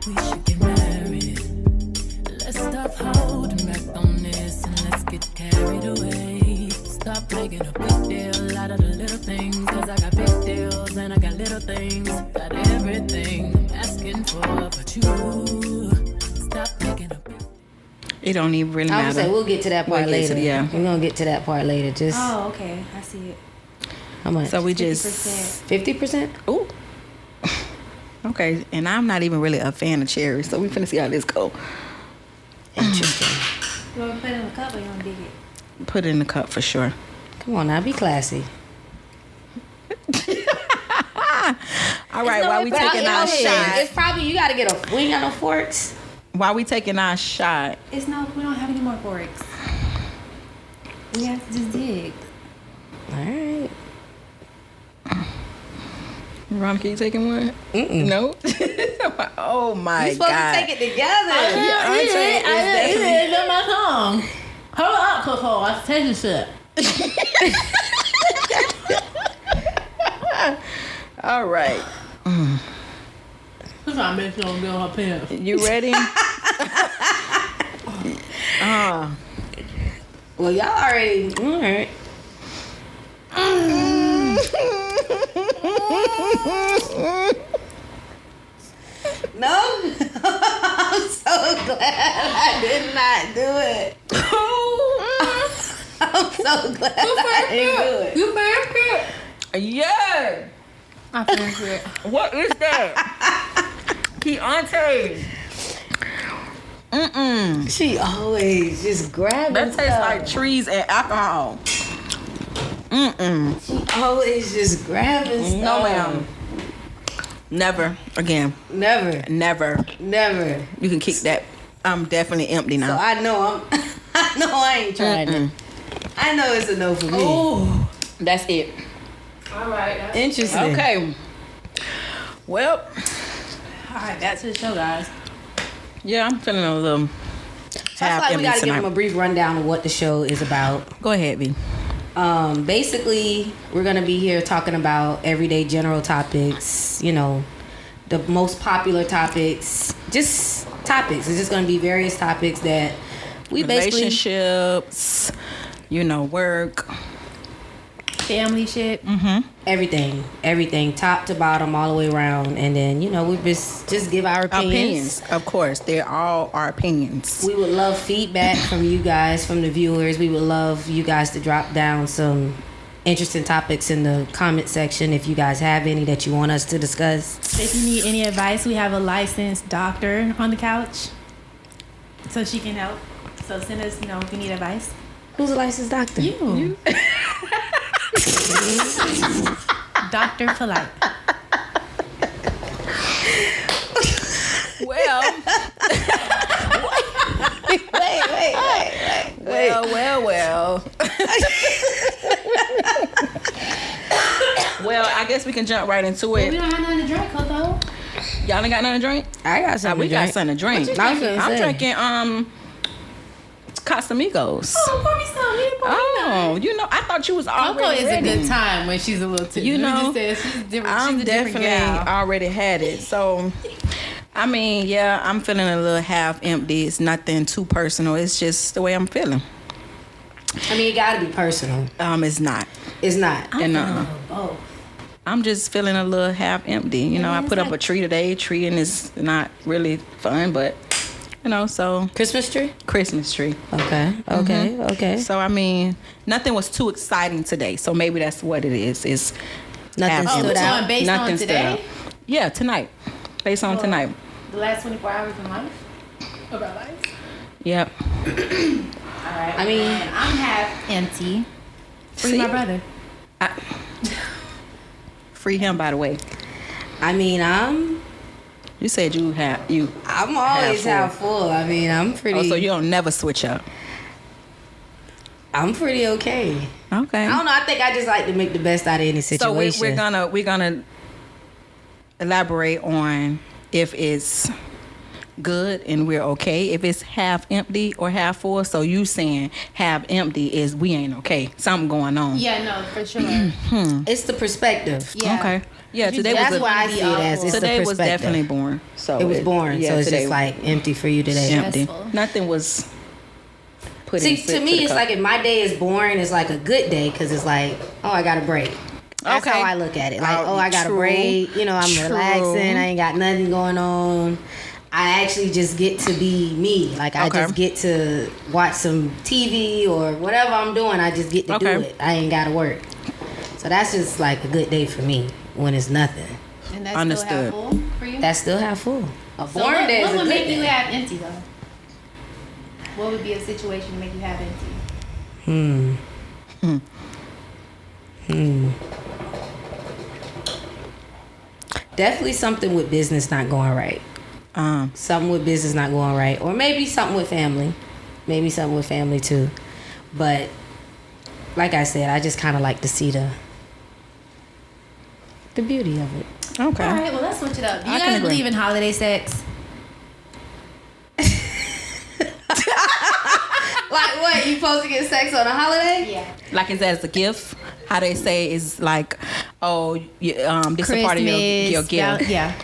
We should get married. Let's stop holding back on this and let's get carried away. Stop making a big deal out of the little things. Cause I got big deals and I got little things. Got everything I'm asking for, but you stop making a big. It don't even really matter. I would say we'll get to that part later. Yeah. We're going to get to that part later. Just Oh, okay. I see it. how much? So we 50%. just 50%? ooh. Okay, and I'm not even really a fan of cherries, so we finna see how this go. Interesting. You want to put it in a cup or you want to dig it? Put it in the cup for sure. Come on now, be classy. All right, while we taking our shot, It's probably, you got to get a, we ain't got no forks. while we taking our shot, It's no, we don't have any more forks. We have to just dig. All right. Veronica, you taking one? Mm-mm. No. Oh my You're supposed God. to take it together. Auntie is definitely- on my tongue. Hold up, Coco. I was tasting shit. All right. I'm trying to make sure I'm getting her pants. You ready? Well, y'all already, all right. No? I'm so glad I did not do it. I'm so glad I didn't do it. You finished it? Yeah. I finished it. What is that? Kiante. Mm-mm. She always just grabbing That tastes stuff. like trees and alcohol. Mm-mm. She always just grabbing stuff. No, ma'am. Never again. Never. Never. Never. You can kick that. I'm definitely empty So now. I know I know I ain't trying it. I know it's a no for me. Oh, that's it. All right. Interesting. Okay. Well, All right, back to the show, guys. yeah, I'm feeling a little So I half feel like we empty gotta give tonight. them a brief rundown of what the show is about. Go ahead, V. Basically, we're gonna be here talking about everyday general topics. You know, the most popular topics. Just topics. It's just gonna be various topics that we basically Relationships, work. Family shit. everything, top to bottom, all the way around, and then we just give our opinions. Of course, they're all our opinions. We would love feedback from you guys, from the viewers. We would love you guys to drop down some interesting topics in the comment section if you guys have any that you want us to discuss. If you need any advice, we have a licensed doctor on the couch, so she can help. So send us, if you need advice. Who's a licensed doctor? You. Dr. Polite. Well, wait. Well. Well, I guess we can jump right into We it. don't have nothing to drink, Coco. Y'all ain't got nothing to drink? I got something. We to got drink. something to drink. What you I'm drinking Casamigos. Oh, pour me some. You pour me Oh, I thought you was already Coco is ready. a good time when she's a little tipsy. You know, we just said she's different. I'm she's a different definitely gal. already had it. So, I mean, yeah, I'm feeling a little half empty. It's nothing too personal. It's just the way I'm feeling. I mean, it gotta be personal. It's not. It's not. And Oh, I'm just feeling a little half empty. I it's put up like- a tree today. Tree and it's not really fun, but so Christmas tree? Christmas tree. Okay. So I mean, nothing was too exciting today. So maybe that's what it is. It's Nothing half stood empty. out. Based on Nothing stood today? out. Yeah, tonight. Based on tonight. the last 24 hours of life? Of our lives? Yep. All right. I mean- and I'm half empty. Free See? my brother. Free him, by the way. I mean, You said you. I'm always half full. I mean, I'm pretty. Oh, so you don't never switch up. I'm pretty okay. Okay. I don't know. I think I just like to make the best out of any situation. So we're gonna elaborate on if it's good and we're okay. If it's half empty or half full. So you saying half empty is we ain't okay. Something going on. Yeah, no, for sure. It's the perspective. Yeah. Okay. Yeah, today That's was why I see it as. It's today the was perspective. definitely boring. So It was boring, yeah, so it's today just like empty for you today. empty. Stressful. Nothing was put See, in. to me, it's like if my day is boring, it's like a good day because it's like, oh, I got a break. That's Okay. how I look at it. Like, Oh, I got true. a break. You know, I'm True. relaxing. I ain't got nothing going on. I actually just get to be me. Like, I Okay. just get to watch some TV or whatever I'm doing. I just get to do Okay. it. I ain't got to work. So that's just like a good day for me when it's nothing. And that's Understood. still half full for you? That's still half full. A So boring day is what a would good make day. you have empty though? What would be a situation to make you have empty? Definitely something with business not going right. Something with business not going right. Or maybe something with family. Maybe something with family too. But like I said, I just kind of like to see the beauty of it. Okay. All right, well let's switch it up. Do you I can guys agree. believe in holiday sex? Like what? You supposed to get sex on a holiday? Yeah. Like is that as a gift? How they say is like, oh, this is a part of your gift. Yeah.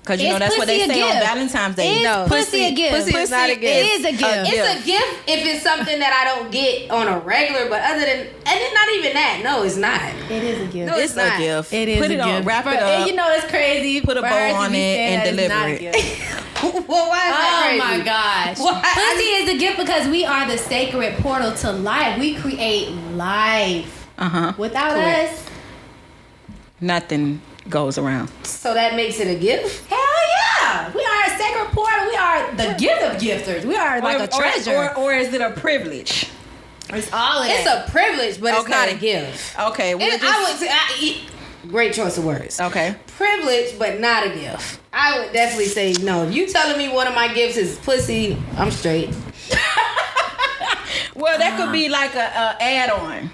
Because you know Is that's what they pussy a say on gift? Valentine's Day. Is No, pussy a gift? pussy is not a gift. It is a gift. It's a gift if it's something that I don't get on a regular, but other than, and it's not even that. No, it's not. It is a gift. No, It's not. a gift. It is Put a it on, gift. wrap it But, up. you know it's crazy. Put a for bow her to on be it saying and that it's deliver not a it. gift. Well, why is that Oh crazy? my gosh. Why? Pussy is a gift because we are the sacred portal to life. We create life. Without Correct. us, Nothing goes around. So that makes it a gift? hell yeah. We are a sacred portal. We are the gift of gifters. We are like a treasure. Or is it a privilege? It's all of It's that. a privilege, but it's Okay. not a gift. Okay. Well, I would say, great choice of words. okay. Privilege, but not a gift. I would definitely say no. If you telling me one of my gifts is pussy, I'm straight. Well, that could be like a add-on.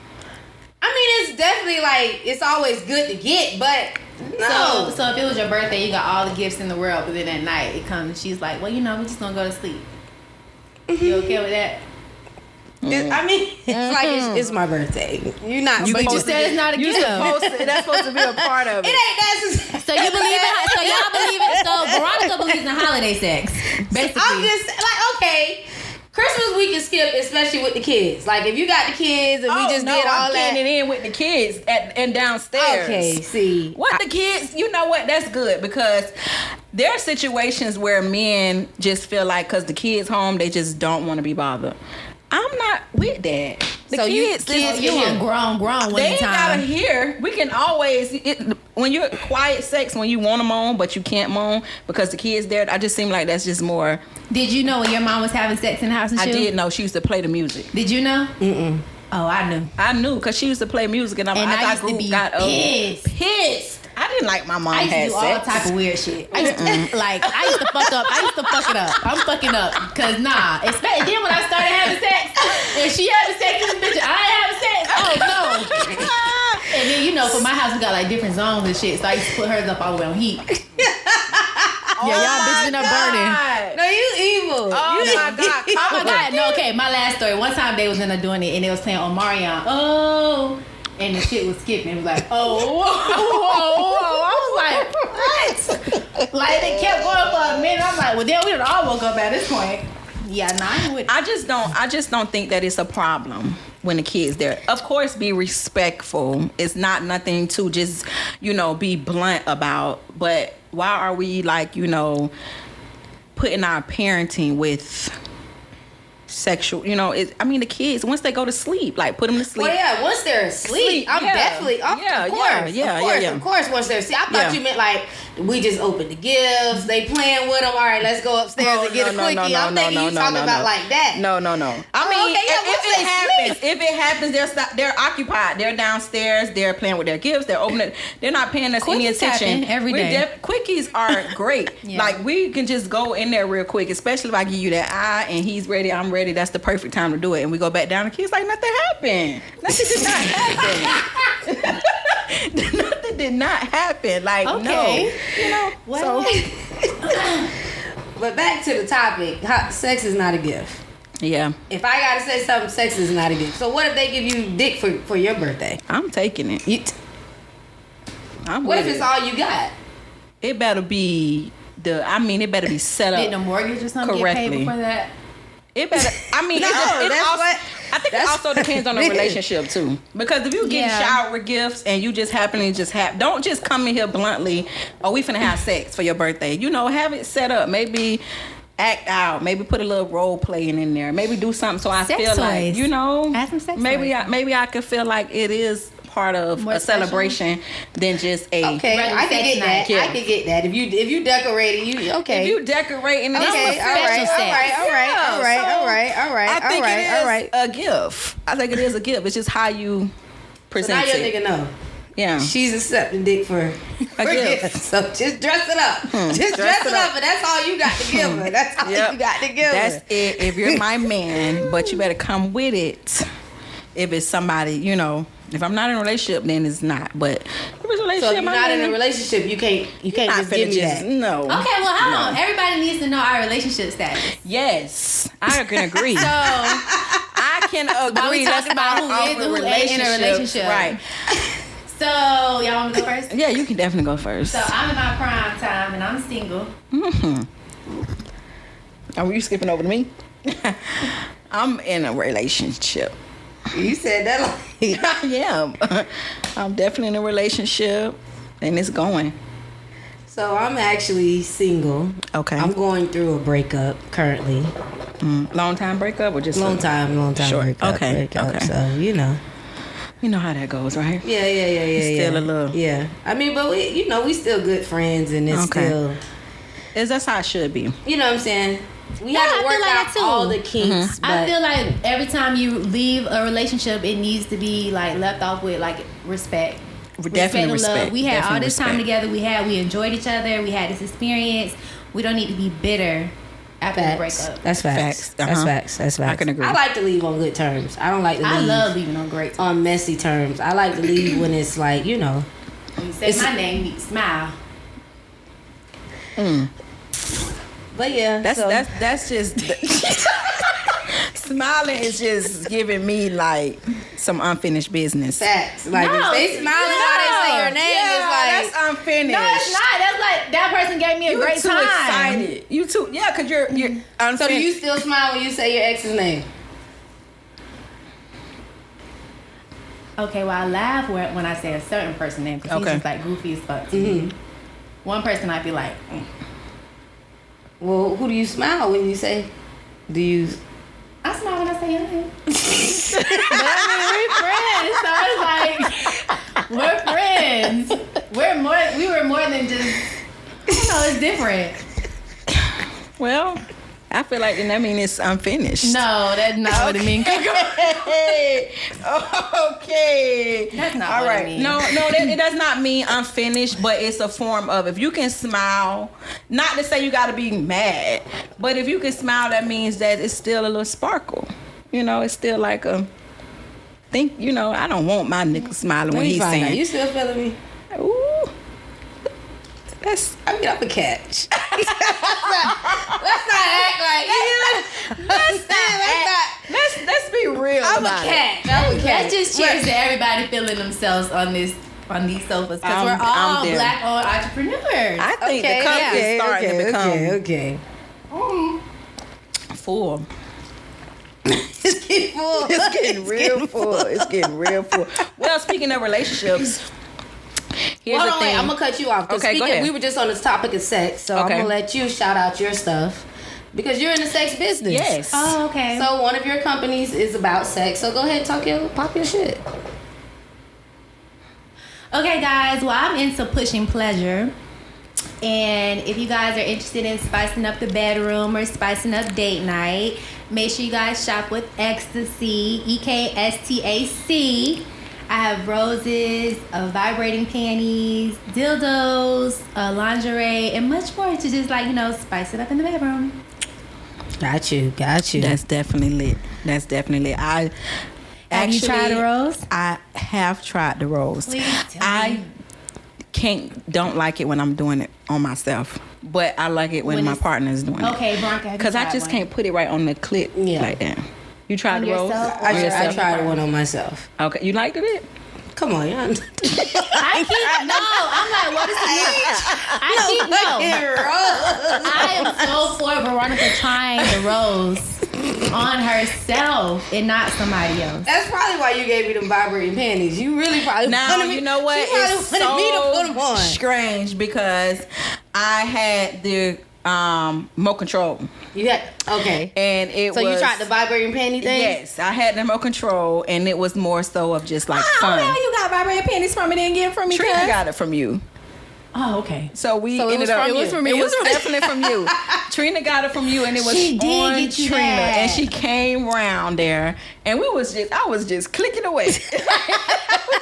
I mean, it's definitely like, it's always good to get, but no. So if it was your birthday, you got all the gifts in the world, but then at night it comes, she's like, well, you know, we're just gonna go to sleep. You okay with that? I mean, it's like, it's my birthday. You're not But you supposed to said it's not a gift. That's supposed to be a part of It ain't necessary. So you believe in? So y'all believe in? So Veronica believes in holiday sex, basically. I'm just like, okay, Christmas we can skip, especially with the kids. Like if you got the kids and we just did all I'm that. getting it in with the kids and downstairs. Okay, see. What the kids, you know what? That's good because there are situations where men just feel like because the kids home, they just don't want to be bothered. I'm not with that. The So kids, you want grown they one ain't gotta time. hear. We can always when you're quiet sex when you want them on, but you can't moan because the kids there. I just seem like that's just more. Did you know when your mom was having sex in the house and I shit? did know she used to play the music. Did you know? Oh, I knew. I knew because she used to play music, and I used to be pissed. Pissed. I didn't like my mom I used to had do all sex. type of weird shit. I used to, like, I used to fuck up. I used to fuck it up. I'm fucking up. Cause nah. Especially then when I started having sex, and she having sex with this bitch, I ain't having sex. Oh no. And then you know, for my house we got like different zones and shit. So I used to put hers up all the way on heat. Yeah, y'all bitches end up burning. No, you evil. Oh You- my God. Oh my god, no, okay, my last story. One time they was in there doing it and they was playing Omarion. Oh, and the shit was skipping. It was like, oh, I was like, what? Like they kept going for a minute. I'm like, well, then we done all woke up at this point. Yeah, nah, I ain't with it. I just don't think that it's a problem when the kids there. Of course, be respectful. It's not nothing to just, be blunt about. But why are we like, putting our parenting with sexual, the kids, once they go to sleep, like put them to sleep. Well, yeah, once they're asleep, I'm yeah. definitely, Yeah, of course, yeah. of course, once they're asleep. I thought Yeah. you meant like, we just opened the gifts, they playing with them, all right, let's go upstairs and get a quickie. I'm thinking you talking about like that. No. I mean, okay, yeah, once if it happens, they're occupied. They're downstairs. They're playing with their gifts. They're opening. They're not paying us any Quickies attention happen every day. Quickies are great. Yeah. Like we can just go in there real quick, especially if I give you that eye and he's ready, I'm ready. That's the perfect time to do it. And we go back down. The kids like nothing happened. Nothing did not happen. Nothing did not happen. Like Okay. no, Well, But back to the topic, sex is not a gift. yeah, If I gotta say something, sex is not a gift. So what if they give you dick for your birthday? I'm taking it. What if it's all you got? It better be it better be set up. Did the mortgage or something correctly. get paid before that? It better. I mean, I think it also depends on the relationship too. Because if you get showered with gifts and you just happily don't just come in here bluntly. Oh, we finna have sex for your birthday. You know, have it set up. Maybe act out. Maybe put a little role playing in there. Maybe do something so I feel like, you know, add some sex maybe toys. I could feel like it is part of More a celebration than just a Okay, I can get that. Yeah. I can get that. If you decorating, you okay? If you decorating, okay, all right. I think it is a gift. I think it is a gift. It's just how you present So now your it. nigga know. Yeah, She's accepting dick for gift. So just dress it up. Just dress it up, and that's all you got to give her. That's all you got to give her. That's it. If you're my man, but you better come with it. If it's somebody, you know. If I'm not in a relationship, then it's not. But if it's a relationship, So if you're not in a relationship, you can't just give me that. No. Okay, well, hold on. Everybody needs to know our relationship status. Yes, I can agree. So I can agree. we talking about who ain't in a relationship. Right. So y'all want to go first? Yeah, you can definitely go first. So I'm in my prime time and I'm single. Are you skipping over to me? I'm in a relationship. You said that like Yeah, I'm definitely in a relationship, and it's going. So I'm actually single. Okay. I'm going through a breakup currently. Long time breakup or just Long time Short. breakup. Okay. So you know how that goes, right? Yeah. Still a little. Yeah. I mean, but we still good friends, and it's still. That's how it should be. You know what I'm saying? We Yeah, have to I feel work like out that too. all the kinks. But I feel like every time you leave a relationship, it needs to be like left off with like respect. Definitely and love. respect. We had Definitely all this time respect. together. We enjoyed each other. We had this experience. We don't need to be bitter after the breakup. That's facts. That's facts. That's facts. I can agree. I like to leave on good terms. I don't like to leave I love leaving on great terms. on messy terms. I like to leave when it's like, you know. When you say my name, you smile. But yeah, That's just smiling is just giving me like some unfinished business. facts. Like No, if they smiling while they say your name, it's like that's unfinished. No, it's not. That's like that person gave me a You're great too time. excited. You too, yeah, because you're unfinished. So do you still smile when you say your ex's name? Okay, well I laugh when I say a certain person name because he's just like goofy as fuck to me. One person I'd be like, Well, who do you smile when you say? Do you? I smile when I say your name. But I mean, we're friends, so it's like we're friends. We were more than just. I don't know. It's different. Well, I feel like then that means it's unfinished. No, that's not what it means. Okay. That's not All what right. it means. No, it does not mean unfinished, but it's a form of if you can smile, not to say you got to be mad, but if you can smile, that means that it's still a little sparkle. You know, it's still like a think. You know, I don't want my nigga smiling when he's saying, You still feeling me? "Ooh." I'm a catch. let's not act like Let's be real. I'm a about catch. it. I'm a catch. Let's just cheers to everybody feeling themselves on these sofas because we're I'm all there. black-owned entrepreneurs. I think the cup is starting to become okay. full. It's getting full. It's getting real full. It's getting real full. Well, speaking of relationships, here's Hold the on, thing. wait, I'm gonna cut you off. 'Cause Okay, go ahead. we were just on this topic of sex, so I'm Okay. gonna let you shout out your stuff because you're in the sex business. Yes. Oh, okay. So one of your companies is about sex. So go ahead, pop your shit. Okay, guys. Well, I'm into pushing pleasure. And if you guys are interested in spicing up the bedroom or spicing up date night, make sure you guys shop with Ecstasy, EKSTAC. I have roses, vibrating panties, dildos, lingerie, and much more to just spice it up in the bedroom. Got you. That's definitely lit. Have you tried the rose? I have tried the rose. Please tell me. Don't like it when I'm doing it on myself, but I like it when my partner is doing it. Okay, Veronica, have you Because I tried just one? can't put it right on the clit like that. You tried On the rose? yourself? I tried one on myself. Okay, you liked it? Come on, y'all. I'm like, what is I am so for Veronica trying the rose on herself and not somebody else. That's probably why you gave me them vibrating panties. You really probably Now, you know what? It's me to put them on. strange because I had the remote control. You had okay, and it so was, you tried the vibrating panty thing. Yes, I had the remote control, and it was more so of just like fun. Where you got vibrating panties from? It didn't get it from me. Trina got it from you. Oh, okay. So we So ended up. it was from me. It was definitely from you. Trina got it from you, and it was She did on get you Trina, that. and she came round there, and I was just clicking away.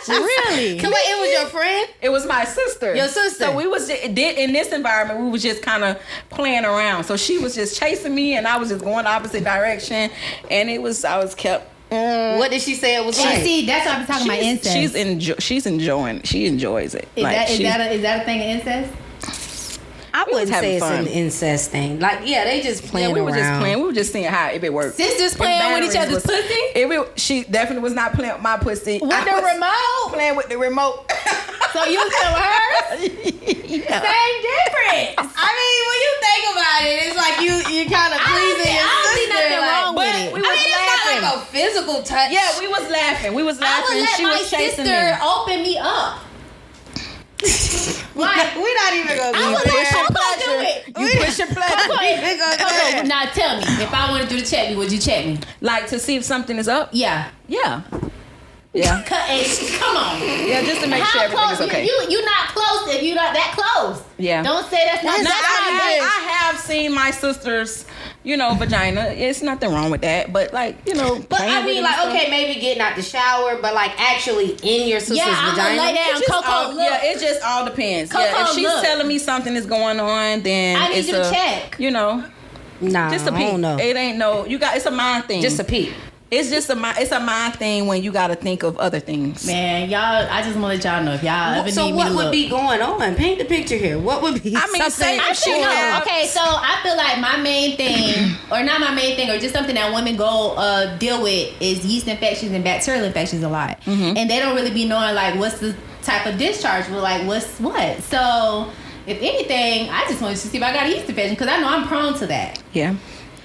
Really? So wait, it was your friend? It was my sister. Your sister. So we was in this environment. We was just kind of playing around. So she was just chasing me, and I was just going the opposite direction, and I was kept. What did she say it was like? See, that's what I'm talking about incest. She's enjoying. She enjoys it. Is that a thing of incest? I wouldn't having say it's fun. an incest thing. Like, yeah, they just playing we were just around. playing. We were just seeing how if it worked. Sisters playing with each other's pussy? She definitely was not playing with my pussy. With the remote? Playing with the remote. So you was playing with hers? Yeah. Same difference. I mean, when you think about it, it's like you kind of pleasing your I don't see sister. nothing wrong with but it. we I was mean, it's laughing. not like a physical touch. Yeah, we was laughing. We was I laughing. would let She my was chasing sister me. open me up. Like, we're not even gonna I would be let there. Coco do it. You push your pleasure. Coco, now tell me, if I wanted to check me, would you check me? Like to see if something is up. Yeah. Yeah. Yeah. Come on. Yeah, just to make sure everything close? is okay. You not close if you not that close. Yeah. Don't say that's not. Now, That's I have seen my sister's, vagina. It's nothing wrong with that, but But playing I with mean, it like, and stuff. okay, maybe getting out the shower, but like actually in your sister's I'm vagina. gonna lay down. It just Coco, all, look. yeah, it just all depends. Coco, yeah, if she's look. telling me something is going on, then I need it's you to check. Nah, just a I peep. don't know. It ain't it's a mind thing. Just a peep. It's just it's a mind thing when you got to think of other things. Man, y'all, I just want to let y'all know if y'all ever So need what me to would look. be going on? Paint the picture here. What would be? I mean, something say if she going had- on? Okay, so I feel like my main thing, or not my main thing, or just something that women go deal with is yeast infections and bacterial infections a lot. Mm-hmm. And they don't really be knowing, like, what's the type of discharge, but, like, what's what. So, if anything, I just wanted to see if I got a yeast infection, because I know I'm prone to that. Yeah.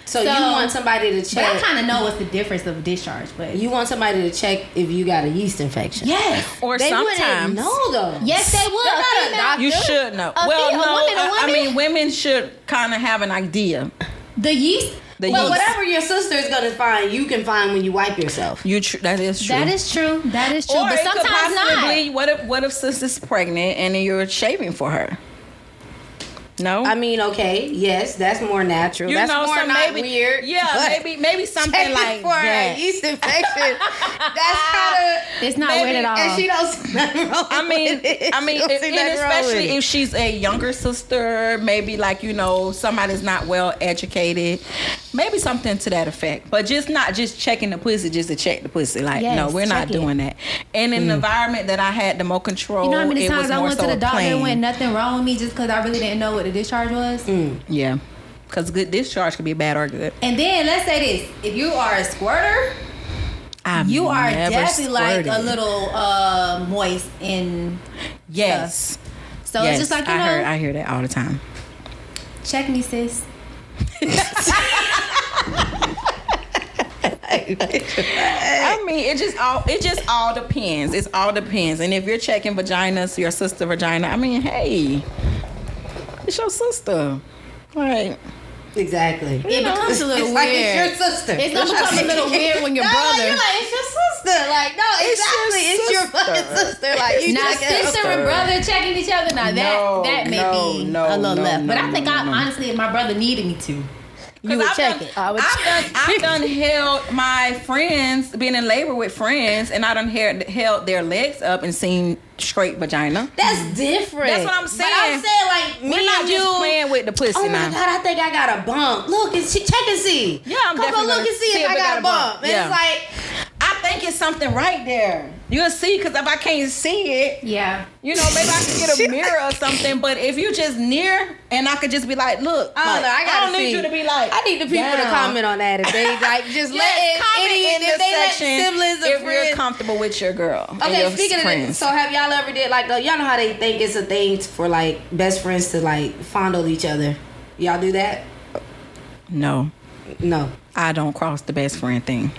So you want somebody to But check. I kind of know what's the difference of discharge, but... You want somebody to check if you got a yeast infection. Yes. Or They sometimes wouldn't know though. Yes, they would. They're not a Female- doctor. you should know. A Well, woman, no, I woman? mean women should kind of have an idea. The yeast... The Well, yeast. whatever your sister is gonna find, you can find when you wipe yourself. That is true. That is true. That is true. Or But it could sometimes possibly, not. what if sister's pregnant and then you're shaving for her? No, I mean, okay, yes, that's more natural. That's more so not maybe, weird. Yeah, but maybe something checking like for that. a yeast infection. That's kind of. It's not Maybe- weird at all. And she don't see nothing wrong I mean, with it. She don't see and nothing wrong especially with it. if she's a younger sister, maybe like somebody's not well educated, maybe something to that effect. But just not just checking the pussy just to check the pussy. Like Yes, no, we're not check it. doing that. And in the environment that I had the more control, You know how many it times was I more went to so the doctor plain. and went nothing wrong with me just because I really didn't know what the discharge was? Yeah, because good discharge could be bad or good. And then let's say this: if you are a squirter, you are never definitely like a squirted. little moist in. Yes. So Yes, it's just like I hear that all the time. check me, sis. I mean, it just all depends. It all depends. And if you're checking vaginas, your sister vagina, I mean, hey, it's your sister. Right. Exactly. It becomes a little It's weird. like it's your sister. It's gonna become a little weird when your No, brother. you're like, it's your sister. Like, no, It's exactly. your It's your sister. fucking sister. Like, you Now, checking her. sister and brother checking each other. Now that may be a little left, but I think honestly, if my brother needed me to, You would check it. I've done held my friends, been in labor with friends, and I done held their legs up and seen straight vagina. That's different. That's what I'm saying. But I'm saying, like, me We're not and you. just playing with the pussy Oh now. my God, I think I got a bump. Look, check and see. Yeah, I'm Come definitely on, look gonna and see see if I got a bump. And Yeah. it's like, I think it's something right there. You'll see, because if I can't see it, Yeah. you know, maybe I can get a mirror or something. But if you just near, and I could just be like, look, I don't know. I don't need you to be like. I need the people to comment on that if they like just Yes, comment in if the they let section siblings or if friends. you're comfortable with your girl. and Okay, your speaking of friends. this, so have y'all ever did like y'all know how they think it's a thing for like best friends to like fondle each other? Y'all do that? No, No. I don't cross the best friend thing.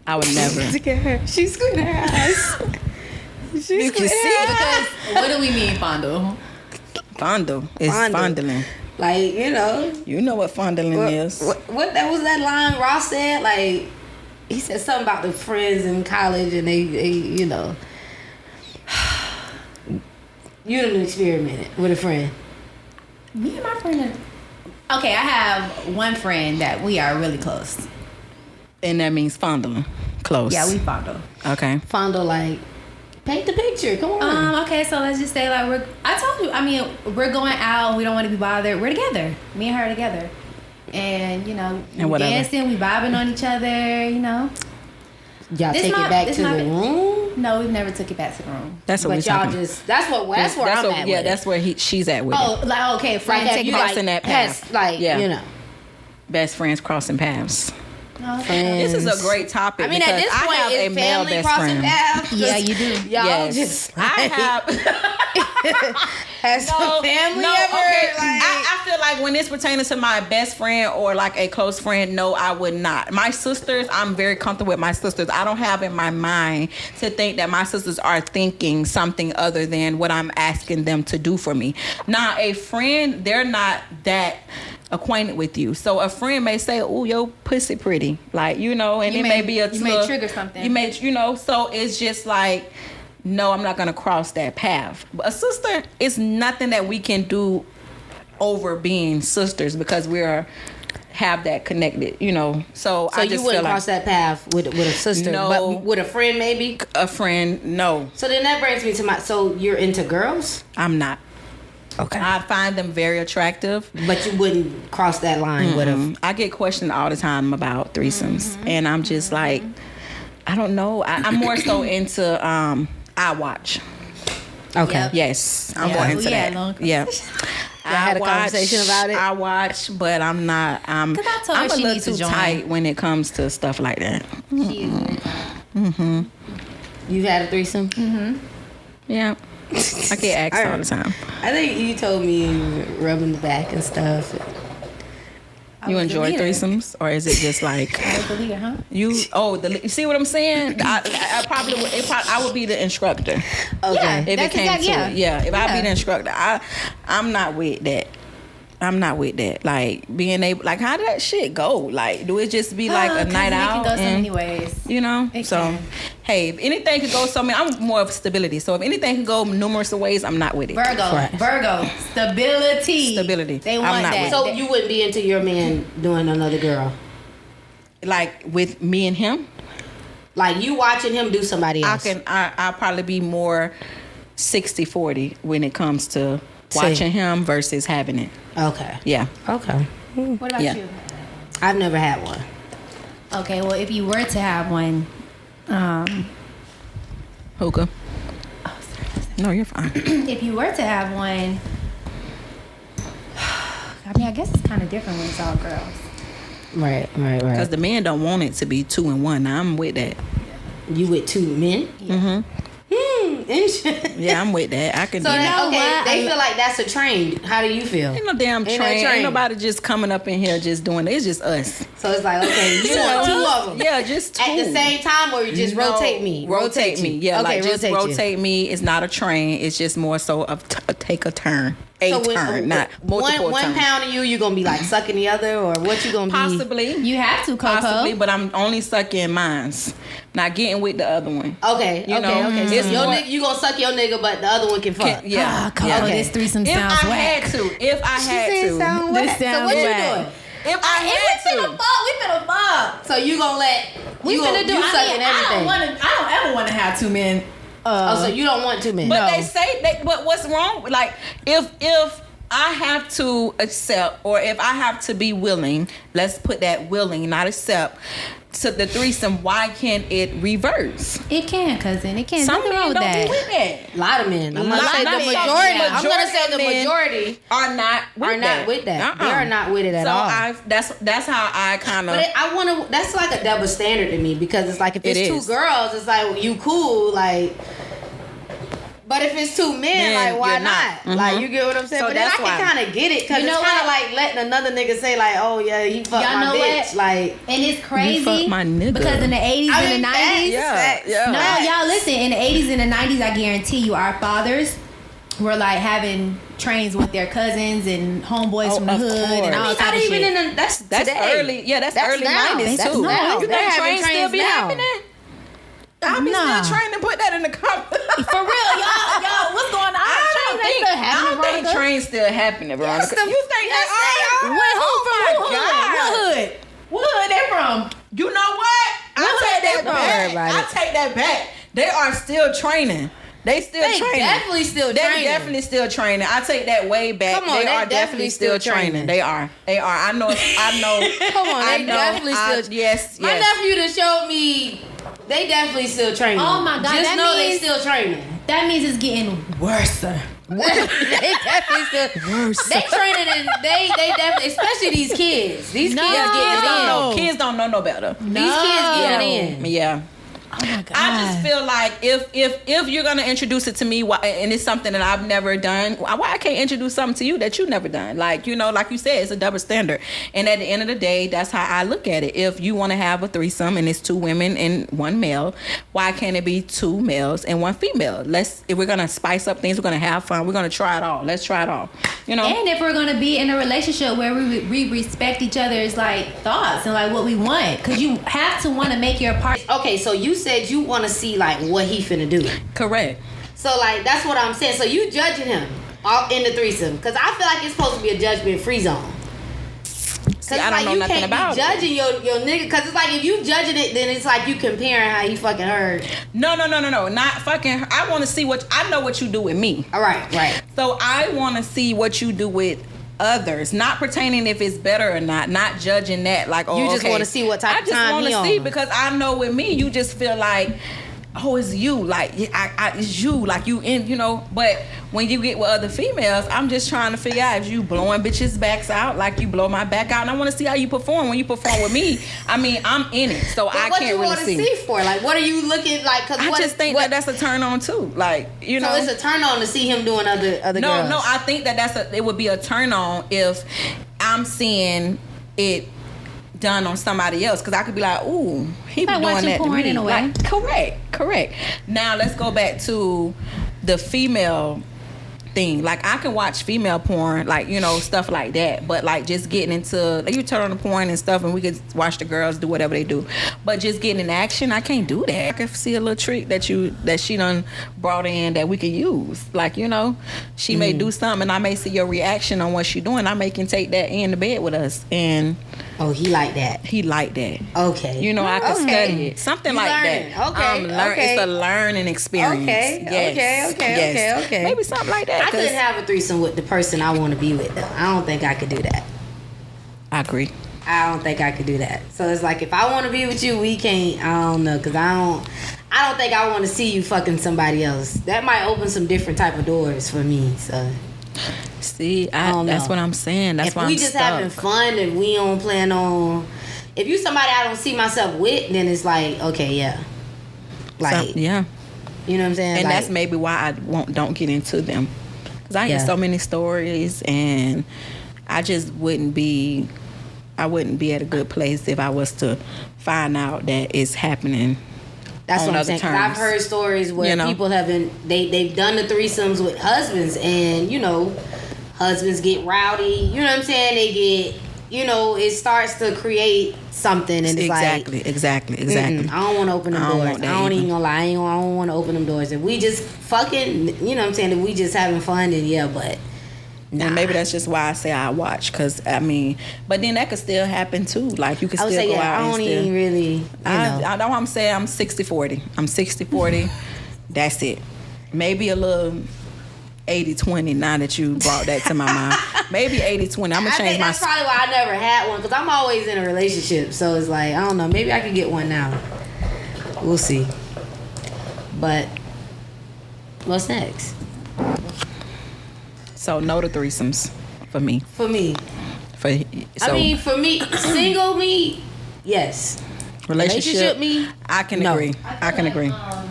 I would never. Look at her. She's squinting her eyes. You can see Because what do we mean, fondle? fondle is Fondle. fondling. Like, you know. You know what fondling is. What that was that line Ross said? Like, he said something about the friends in college and they you know. You done experimented with a friend. Me and my friend. Okay, I have one friend that we are really close. And that means fondling. Close. Yeah, we fondle. Okay. Fondle, like, paint the picture. Come on. Okay, so let's just say like I told you, I mean, we're going out, we don't want to be bothered. We're together. Me and her are together. And, you know, And we whatever. dancing, we vibing on each other, you know. Y'all This take my- it back this to my- the room. No, we've never took it back to the room. That's what But we're y'all talking. just that's where I'm at. Yeah, with that's where she's at with it. Oh, like okay, it. friend Like, have take you it back. crossing like that path. past, like Yeah. you know, Best friends crossing paths. No, friends. This is a great topic. I mean, at because this I point, have is a male family best crossing friend. paths? Yeah, you do. Y'all Yes. just I have. has family ever okay. like. I feel like when it's pertaining to my best friend or like a close friend, no, I would not. My sisters, I'm very comfortable with my sisters. I don't have in my mind to think that my sisters are thinking something other than what I'm asking them to do for me. Now, a friend, they're not that acquainted with you. So a friend may say, "Oh, your pussy pretty," like, you know, and You it may- may be a you may trigger something. You may, you know, so it's just like, no, I'm not gonna cross that path. But a sister is nothing that we can do over being sisters because have that connected, you know. So I you just wouldn't feel cross like that path with a sister, No. but with a friend maybe. a friend, no, So then that brings me to my. So you're into girls, I'm not. okay, I find them very attractive. but you wouldn't cross that line with a. I get questioned all the time about threesomes, and I'm just like, I don't know. I'm more so into I watch. Okay. Yep. Yes, I'm Yeah. more Oh, into yeah, that. long Yeah. Y'all had a conversation about it? I watch, but I'm not. 'Cause I told her I'm a she little needs to too join. tight when it comes to stuff like that. She is very fine. You've had a threesome. Yeah, I get asked all the time. I think you told me you rubbing the back and stuff. You was enjoy the leader. threesomes, or is it just like I was the leader, huh? you? Oh, you see what I'm saying? I probably would. I would be the instructor. Okay. Yeah. If That's it came exact- to it, yeah. If I be Yeah. the instructor, I'm not with that. I'm not with that. Like being able, like how did that shit go? Like do it just be like a 'Cause night it out? can go so and- many ways. You know, It so can. hey, if anything could go so many, I'm more of stability. So if anything can go numerous of ways, I'm not with it. Virgo, stability. Stability. They I'm want not that. with So you wouldn't be into your man doing another girl? Like with me and him, Like you watching him do somebody else? I'll probably be more 60-40 when it comes to See. watching him versus having it. Okay. Yeah. Okay. What about Yeah. you? I've never had one. Okay, well, if you were to have one, Hookah. No, you're fine. if you were to have one, I mean, I guess it's kind of different when it's all girls. Right. Because the men don't want it to be 2 and 1. Now, I'm with that. You with two men? Mm-hmm. Interesting. Yeah, I'm with that. I can So do that. okay, what? they feel like that's a train. How do you feel? Ain't no damn Ain't no train. train. Ain't nobody just coming up in here just doing it. It's just us. So it's like, okay, you want two of them Yeah, just 2. at the same time, or you just No, rotate me? Rotate me. you. Yeah, okay, like just you. rotate me. It's not a train. It's just more so of take a turn. So when- Turn, not multiple one turns. pound of you gonna be like sucking the other, or what you gonna be? Possibly. You have to, Coco. Possibly, but I'm only sucking mines. Not getting with the other one. Okay, You okay, know, okay. So it's your more- nigga, you gonna suck your nigga, but the other one can fuck. Yeah. Coco, yeah. this threesome If sounds I whack. had to. If I had This to. sound This whack. So sounds what you whack. doing? If I had to. We finna fuck. So you gonna let We you, finna do. you I sucking mean, everything? I don't ever want to have 2 men. Oh, so you don't want two men? But they say but what's wrong? Like if I have to accept, or if I have to be willing, let's put that willing, not accept, to the threesome, why can't it reverse? It can, cousin. It can. Some Nothing wrong men with don't that. be with that. A lot of men. I'm gonna say the Not some majority. men. I'm gonna say the men majority are not with that. They are not with it at so all. That's how I kind of. But I want to. That's like a double standard to me because it's like if it's It two girls, it's like well, you cool, like. But if it's two men, like why not? Mm-hmm. Like you get what I'm saying. So but then I that's why. can kind of get it because You it's know kind of what? like letting another nigga say like, oh yeah, he fucked Y'all my know bitch. what? Like, And it's crazy. You fuck my nigga. Because in the 80s and the 90s. Yeah. No, y'all listen. In the 80s and the 90s, I guarantee you, our fathers were like having trains with their cousins and homeboys from the of hood course. and all not type of even shit. in the, that's That's early. Yeah, that's early now. 90s That's too. now. You They're think having trains still trains be now. happening? I be Nah. still trying to put that in the comments. For real, y'all, what's going on? I don't think trains still happening, Veronica. Yes, You think yes, they are? Wait, who from Oh what my hood? God. What hood? What hood they from? You know what? I take that Don't worry back. about I it. take that back. They are still training. They still They training. definitely still They're training. definitely still training. I take that way back. Come on, they they are definitely still training. They are. I know. Come on, I they know. definitely still. Yes. My nephew that showed me, they definitely still training. Oh my God, Just that know they means- still training. That means it's getting worse. They definitely still. They training and they definitely, especially these kids. These No. kids getting it in. Kids don't know no better. These kids getting it in. Yeah. Oh my God. I just feel like if you're gonna introduce it to me, and it's something that I've never done, why I can't introduce something to you that you've never done? Like like you said, it's a double standard. And at the end of the day, that's how I look at it. If you want to have a threesome and it's two women and one male, why can't it be two males and one female? If we're gonna spice up things, we're gonna have fun. We're gonna try it all. Let's try it all. And if we're gonna be in a relationship where we respect each other's like thoughts and like what we want, because you have to want to make your part. Okay, so you said you want to see like what he finna do. Correct. So like that's what I'm saying. So you judging him all in the threesome because I feel like it's supposed to be a judgment free zone. See, I don't know you nothing can't about be judging your nigga because it's like if you judging it, then it's like you comparing how he fucking her. No, not fucking. I want to see I know what you do with me. All right. So I want to see what you do with others, not pertaining if it's better or not judging that. Like, oh, You just okay. want to see what type of time I just want he to see on. because I know with me, you just feel like, oh, it's you. Like, it's you. Like, you in, But when you get with other females, I'm just trying to figure out if you blowing bitches' backs out like you blow my back out. And I want to see how you perform. When you perform with me, I mean, I'm in it. So But I what can't you really want to see. see for? Like, what are you looking like? Cause I just think that that's a turn on too. Like, So it's a turn on to see him doing other girls. No, I think that it would be a turn on if I'm seeing it done on somebody else, because I could be like, ooh, he be Like doing watching that to porn me. in a way. Like, correct. Now let's go back to the female thing. Like, I can watch female porn, like, stuff like that, but like just getting into, like, you turn on the porn and stuff and we could watch the girls do whatever they do, but just getting in action, I can't do that. I can see a little trick that she done brought in that we could use. Like, she may do something and I may see your reaction on what she doing. I may can take that in the bed with us, and Oh, he like that. he like that. Okay. I could Okay. study it. Something You like learning. that. Okay, okay. It's a learning experience. Okay, Yes. okay. Yes. Maybe something like that. I 'cause couldn't have a threesome with the person I want to be with, though. I don't think I could do that. I agree. I don't think I could do that. So it's like if I want to be with you, we can't. I don't know, cause I don't think I want to see you fucking somebody else. That might open some different type of doors for me. So See, I don't that's know. what I'm saying. That's if why we I'm just stuck. having fun and we don't plan on, if you somebody I don't see myself with, then it's like okay, yeah, like yeah. you know what I'm saying, And like, that's maybe why I don't get into them, because I hear Yeah. so many stories, and I just wouldn't be at a good place if I was to find out that it's happening. That's on what I'm other saying. 'Cause I've terms. heard stories where people haven't they've done the threesomes with husbands, and husbands get rowdy. You know what I'm saying? They get it starts to create something, and it's Exactly. I don't want to open them I don't doors. want that I don't either. even gonna lie. I don't want to open them doors. If we just fucking, you know what I'm saying? If we just having fun, then yeah, but. Nah. And maybe that's just why I say I watch, because but then that could still happen too. Like, you could I would still say go out I and don't still. even really. I know I'm saying I'm 60-40. I'm 60-40. That's it. Maybe a little 80-20 now that you brought that to my mind. Maybe 80-20. I'm gonna change my. That's probably why I never had one, because I'm always in a relationship. So it's like, I don't know. Maybe I could get one now. We'll see. But what's next? So no to threesomes for me. For me. For single me, yes. Relationship me, I can no. agree. I can agree. I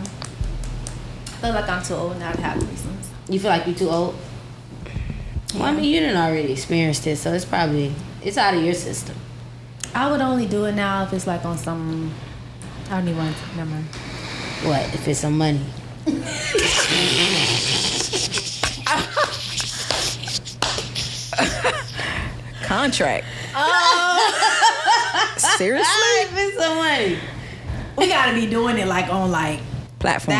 feel like I'm too old now to have threesomes. You feel like you're too old? Well, I mean, you didn't already experienced it, so it's out of your system. I would only do it now if it's like on some. I don't even want to. Never mind. What if it's some money? Contract. Seriously? If it's some money. We gotta be doing it like on like Platform.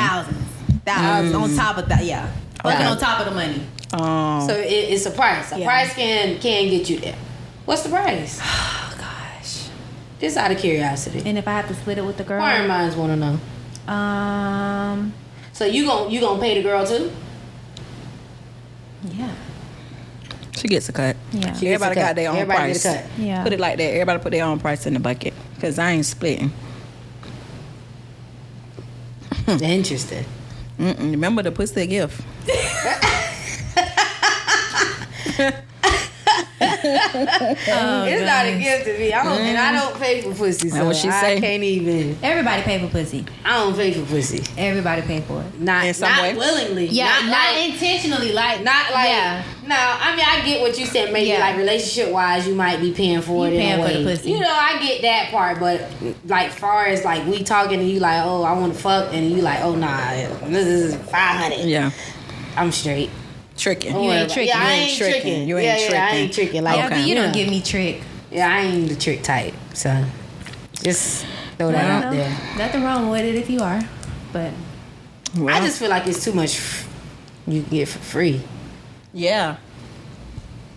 thousands on top of that. Yeah, fucking on top of the money. So it's a price. A price can get you there. What's the price? Oh gosh. Just out of curiosity. And if I have to split it with the girl, Inquiring minds want to know. So you gonna pay the girl too? Yeah. She gets a cut. Yeah. Everybody got their own price. Get a cut. Yeah. Put it like that. Everybody put their own price in the bucket. Because I ain't splitting. Interesting. Remember the pussy gift. It's not a gift to me. I don't pay for pussy. So what she say? I can't even. Everybody pay for pussy. I don't pay for pussy. Everybody pay for it. Not In some way? willingly. Yeah, not like, intentionally. Like not like. Yeah. No, I mean I get what you said. Maybe Yeah. like relationship wise, you might be paying for You it. paying in a for way. the pussy. You know, I get that part. But like, far as like we talking and you like, oh, I want to fuck, and you like, oh nah, this is 500. Yeah. I'm straight. Tricking. Don't You worry ain't about- tricking. Yeah, I You ain't ain't tricking. tricking. You ain't Yeah, I tricking. ain't tricking. Like, yeah, but you Okay. don't give me trick. yeah, I ain't the trick type. So just throw that out there. Nothing wrong with it if you are, but Well, I just feel like it's too much you can get for free. yeah.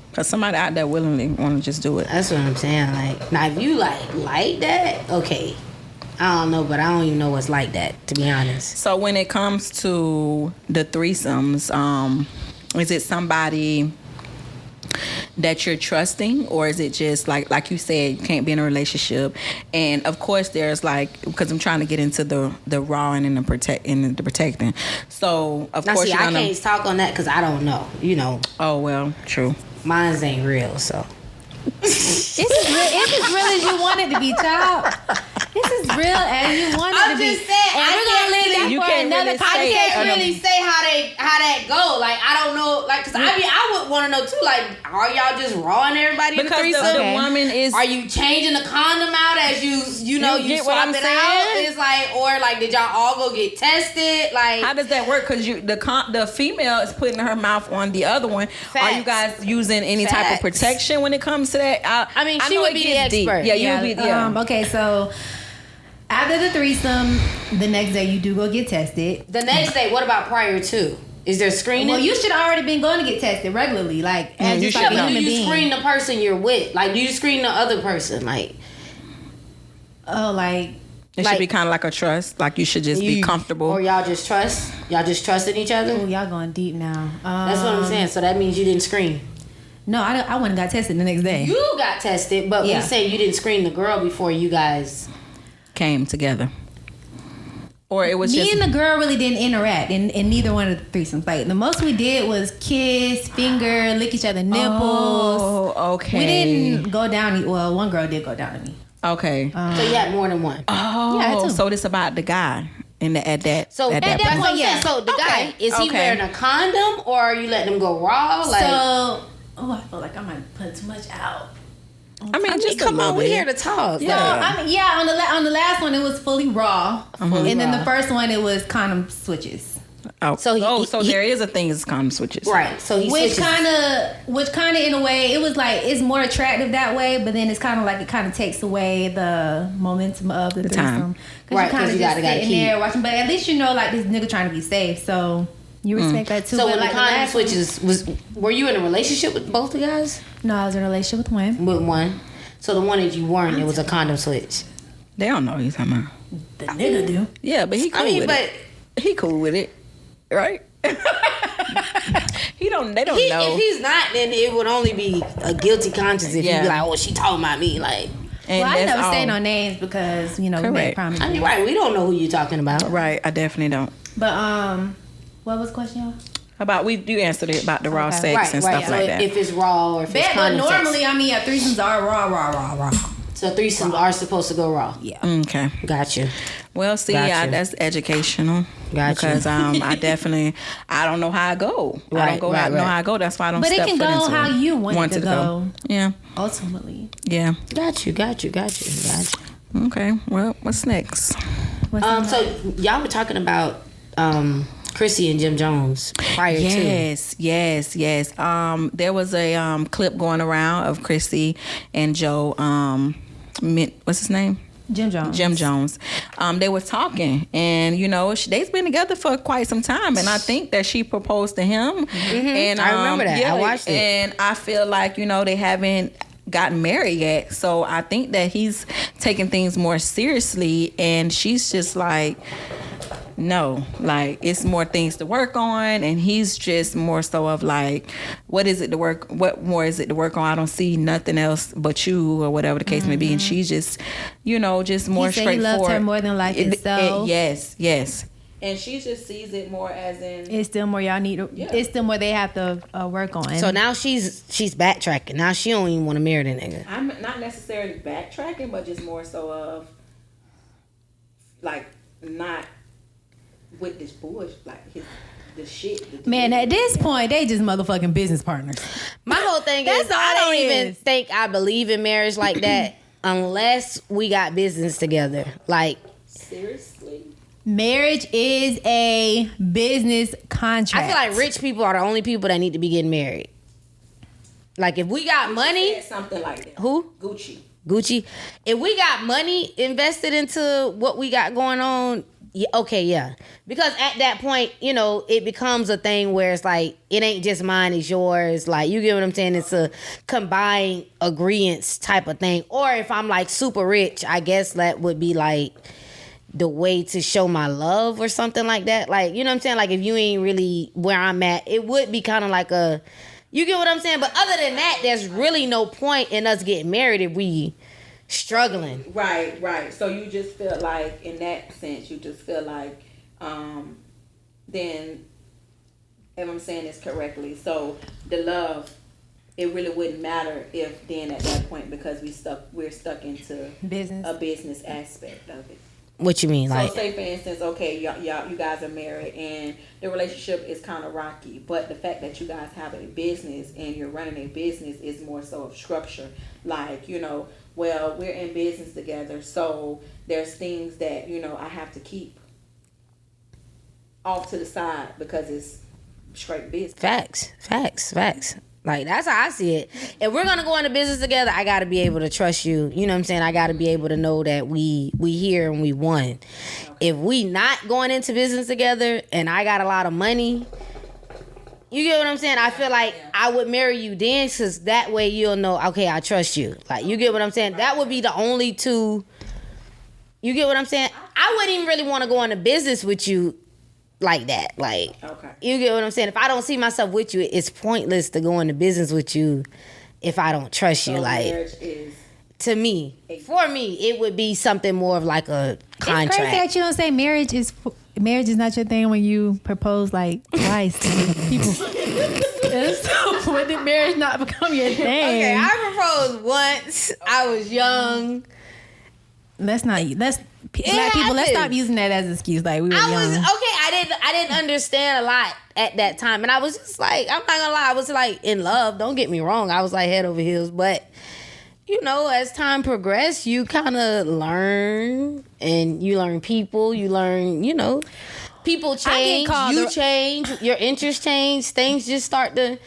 Because somebody out there willingly want to just do it. That's what I'm saying. Like, now if you like that, okay. I don't know, but I don't even know what's like that, to be honest. So when it comes to the threesomes, is it somebody that you're trusting, or is it just like you said, you can't be in a relationship? And of course there's like, because I'm trying to get into the raw and the protecting. So of Now, course see, you're I gonna, can't talk on that because I don't know. You know, oh well, true. mine ain't real, so. it's as real as you want it to be, child. It's as real as you want it to be. And we're gonna leave that You for can't another really say- I podcast. can't really say how that go. Like, I don't know. Like, cause I would want to know too. Like, are y'all just rawing everybody in the Because threesome? the woman is. Are you changing the condom out as you know You you get what swap I'm it saying? out? It's like, or like, did y'all all go get tested? Like, How does that work? Because the female is putting her mouth on the other one. Are you Facts. guys using any type of Facts. protection when it comes to that? I mean, she know would it be gets the deep. expert. Yeah, you would be. Yeah. Okay, so after the threesome, the next day you do go get tested. the next day, what about prior to? Is there screening? Well, you should already been going to get tested regularly, like as you just should like a know. do human you being. screen the person you're with? Like, do you screen the other person? Like, Oh, like It Like- should be kind of like a trust. Like you should just be comfortable. or y'all just trust? Y'all just trusting each other? oh, y'all going deep now. That's what I'm saying. So that means you didn't screen. No, I went and got tested the next day. You got tested, but Yeah. we say you didn't screen the girl before you guys. Came together. Or it was Me just. and the girl really didn't interact in neither one of the threesomes. Like the most we did was kiss, finger, lick each other nipples. Oh, okay. We didn't go down. Well, one girl did go down to me. Okay. So you had more than one. Oh, Yeah, I do. so this about the guy at that. So at at that point. point, yeah. So the guy, is he Okay. wearing a condom or are you letting him go raw? Like, So, I feel like I might put too much out. I mean, just come a on, little we bit. here to talk. So I mean, yeah, on the last one it was fully raw, and then the first one it was condom switches, Oh, So so he- there is a thing as condom switches. Right. So he which switches. kind of in a way it was like it's more attractive that way, but then it's kind of like it kind of takes away the momentum of the time. threesome. Right, you kind 'cause of you just gotta sitting keep- there watching, but at least you know like this nigga trying to be safe, so you respect that too. So But when like the condom last one- switches, were you in a relationship with both the guys? No, I was in a relationship with one. With one. So the one that you weren't, it was a condom switch. They don't know what he's talking about. The nigga do. Yeah, but he cool I mean, with but it. He cool with it, right? don't. They don't know. If he's not, then it would only be a guilty conscience if he'd be like, oh, she talking about me, like. And well, I never say all. no names because we made promises. I mean, right? We don't know who you're talking about. Right, I definitely don't. But what was the question, y'all? About you answered it about the raw sex and stuff like that. If it's raw or if it's condom But normally, sex. I mean, threesomes are raw. So threesomes are supposed to go raw. Yeah. Okay. Gotcha. Well, see, Gotcha. that's educational. Gotcha. Because I definitely, I don't know how I go. I don't know how I go. That's why I don't. But it step can foot go into how it. you want it to go. Yeah. Ultimately. Yeah. Got you. Okay. Well, what's next? So y'all were talking about Chrissy and Jim Jones prior to. Yes. There was a clip going around of Chrissy and Joe. What's his name? Jim Jones. They were talking, and they've been together for quite some time, and I think that she proposed to him. Mm-hmm. And I remember that. yeah, I watched it, and I feel like they haven't gotten married yet, so I think that he's taking things more seriously, and she's just like, no, like it's more things to work on, and he's just more so of like, what more is it to work on? I don't see nothing else but you, or whatever the case may be. And she's just just more he said straightforward. He loved her more than life itself. Yes. And she just sees it more as in, it's still more y'all need. It's still more they have to work on. So now she's backtracking. Now she don't even want to marry the nigga. I'm not necessarily backtracking, but just more so of like not with this bullshit, like the shit. Man, at this point, they just motherfucking business partners. My whole thing is, I don't even think I believe in marriage like that unless we got business together. Like, seriously? Marriage is a business contract. I feel like rich people are the only people that need to be getting married. Like, if we got money, something like that. Who? Gucci. If we got money invested into what we got going on, yeah. Because at that point, it becomes a thing where it's like, it ain't just mine, it's yours. Like, you get what I'm saying? It's a combined agreements type of thing. Or if I'm like super rich, I guess that would be like the way to show my love or something like that. Like, you know what I'm saying? Like, if you ain't really where I'm at, it would be kind of like you get what I'm saying? But other than that, there's really no point in us getting married if we struggling. Right. So you just feel like, in that sense, you just feel like, then, if I'm saying this correctly, so the love, it really wouldn't matter if then at that point, because we're stuck into business, a business aspect of it. What you mean? So like, say for instance, okay, you guys are married and the relationship is kind of rocky, but the fact that you guys have a business and you're running a business is more so of structure. Like, well, we're in business together, so there's things that, I have to keep off to the side because it's straight business. Facts. Like, that's how I see it. If we're gonna go into business together, I gotta be able to trust you. You know what I'm saying? I gotta be able to know that we here and we won. Okay. If we not going into business together and I got a lot of money, you get what I'm saying? I feel like I would marry you then, because that way you'll know, okay, I trust you. Like, you get what I'm saying? That would be the only two. You get what I'm saying? I wouldn't even really want to go into business with you like that. Like, okay. You get what I'm saying? If I don't see myself with you, it's pointless to go into business with you if I don't trust you. Like, to me, for me, it would be something more of like a contract. It's crazy that you don't say marriage is not your thing when you propose like twice to people. When did marriage not become your thing? Okay, I proposed once. I was young. Black people, let's stop using that as an excuse. Like, we were young. I didn't understand a lot at that time, and I was just like, I'm not gonna lie, I was like in love. Don't get me wrong, I was like head over heels, but as time progressed, you kind of learn, and you learn people. You learn, people change. You change. Your interests change. Things just start to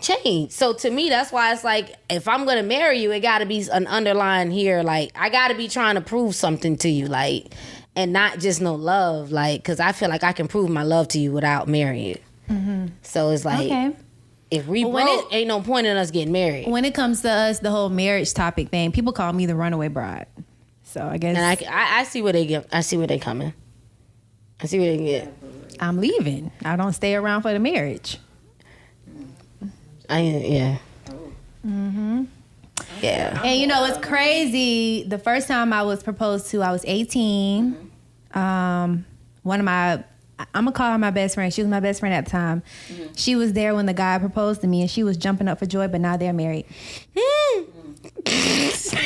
change. So to me, that's why it's like, if I'm gonna marry you, it gotta be an underlying here. Like, I gotta be trying to prove something to you, like, and not just no love, like, because I feel like I can prove my love to you without marrying you. Mm-hmm. So it's like, okay. If we broke, ain't no point in us getting married. When it comes to us, the whole marriage topic thing, people call me the runaway bride. So I guess, and I see where they get. I see where they coming. I see where they get. I'm leaving. I don't stay around for the marriage. Yeah. And it's crazy. The first time I was proposed to, I was 18. One of my, I'm gonna call her my best friend. She was my best friend at the time. She was there when the guy proposed to me, and she was jumping up for joy. But now they're married. It's okay.